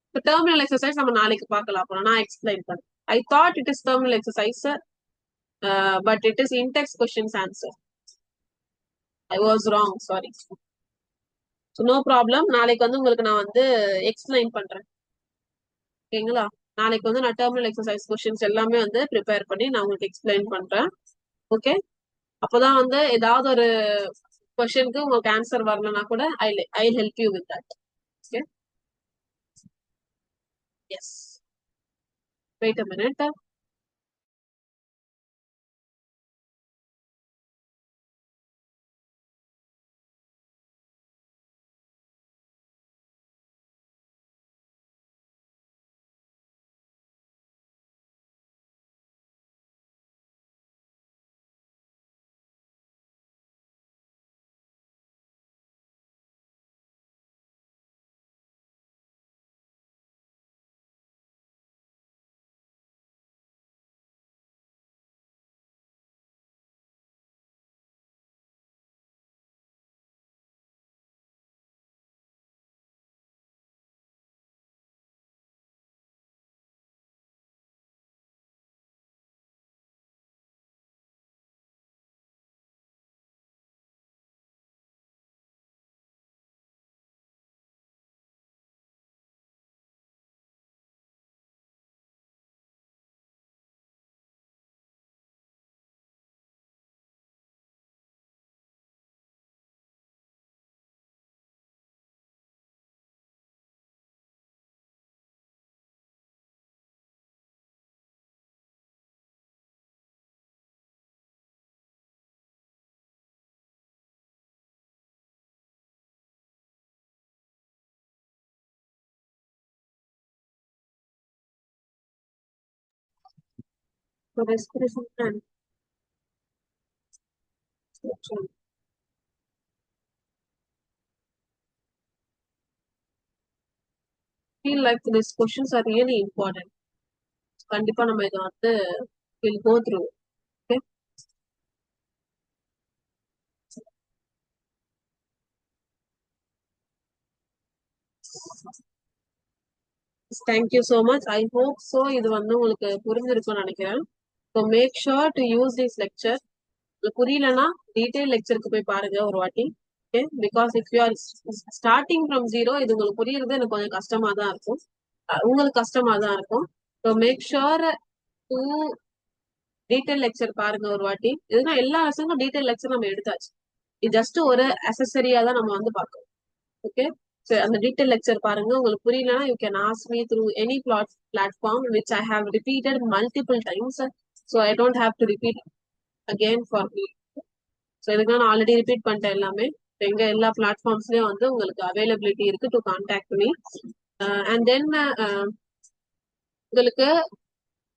இப்போ டெர்மினல் எக்ஸசைஸ் நம்ம நாளைக்கு பார்க்கலாம். அப்புறம் நான் எக்ஸ்பிளைன் பண்ணேன். I thought it is terminal exercise, but it is index questions answer. I was wrong, sorry. No problem. நாளைக்கு வந்து உங்களுக்கு நான் வந்து எக்ஸ்பிளைன் பண்றேன். ஓகேங்களா? நாளைக்கு வந்து நான் டெர்மினல் எக்ஸசைஸ் கொஸ்டின்ஸ் எல்லாமே வந்து ப்ரிப்பேர் பண்ணி நான் உங்களுக்கு எக்ஸ்பிளைன் பண்றேன். ஓகே, அப்போதான் வந்து ஏதாவது ஒரு கொஸ்டினுக்கு உங்களுக்கு ஆன்சர் வரலன்னா கூட I help you with that. Okay, yes, wait a minute. So respiration and absorption. Feel like these questions are really important. கண்டிப்பா நம்ம இதை வந்து we'll go through. Okay, thank you so much. I hope so இது வந்து உங்களுக்கு புரிஞ்சிருக்கும்னு நினைக்கிறேன். So make sure to use this lecture. புரியலன்னா டீடைல் லெக்சருக்கு போய் பாருங்க ஒரு வாட்டி. Okay, because if you are starting from zero, இது உங்களுக்கு புரியுறது எனக்கு கொஞ்சம் கஷ்டமா தான் இருக்கும். உங்களுக்கு கஷ்டமா தான் இருக்கும். So make sure to detail lecture பாருங்க ஒரு வாட்டி. இதுனா எல்லா லெசனும் டீடைல் லெக்சர் நம்ம எடுத்தாச்சு. இது ஜஸ்ட் ஒரு அசசரியா தான் நம்ம வந்து பார்க்கணும். ஓகே, ஸோ அந்த டீடைல் லெக்சர் பாருங்க. உங்களுக்கு புரியலன்னா you can ask me through any platform which I have repeated multiple times. So I don't have to repeat again for me. So இதுக்கு நான் ஆல்ரெடி ரிப்பீட் பண்ணிட்டேன் எல்லாமே. எங்க எல்லா பிளாட்ஃபார்ம்ஸ்லயும் வந்து உங்களுக்கு அவைலபிலிட்டி இருக்கு to contact me. And then உங்களுக்கு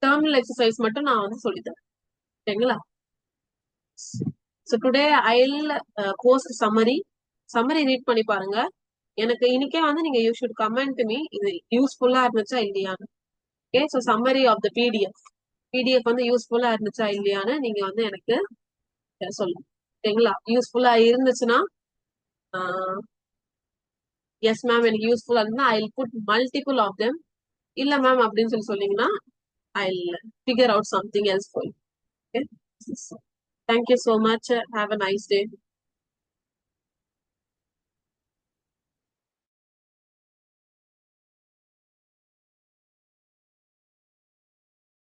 டெர்மினல் எக்ஸசைஸ் மட்டும் நான் வந்து சொல்லித்தரேன். சரிங்களா? ஸோ டுடே ஐல் போஸ்ட் சம்மரி ரீட் பண்ணி பாருங்க. எனக்கு இன்னைக்கே வந்து நீங்க யூ ஷுட் கமெண்ட் மீ இது யூஸ்ஃபுல்லா இருந்துச்சா இல்லையான்னு. Okay, so summary of the PDF வந்து யூஸ்ஃபுல்லா இருந்துச்சா இல்லையான்னு நீங்க வந்து எனக்கு சொல்லுங்க. சரிங்களா? யூஸ்ஃபுல்லா இருந்துச்சுன்னா எஸ் மேம் எனக்கு யூஸ்ஃபுல்லா இருந்தா I put multiple of them. இல்ல மேம் அப்படின்னு சொன்னீங்கன்னா I figure out something else for you. Okay. Thank you so much. Have a nice day.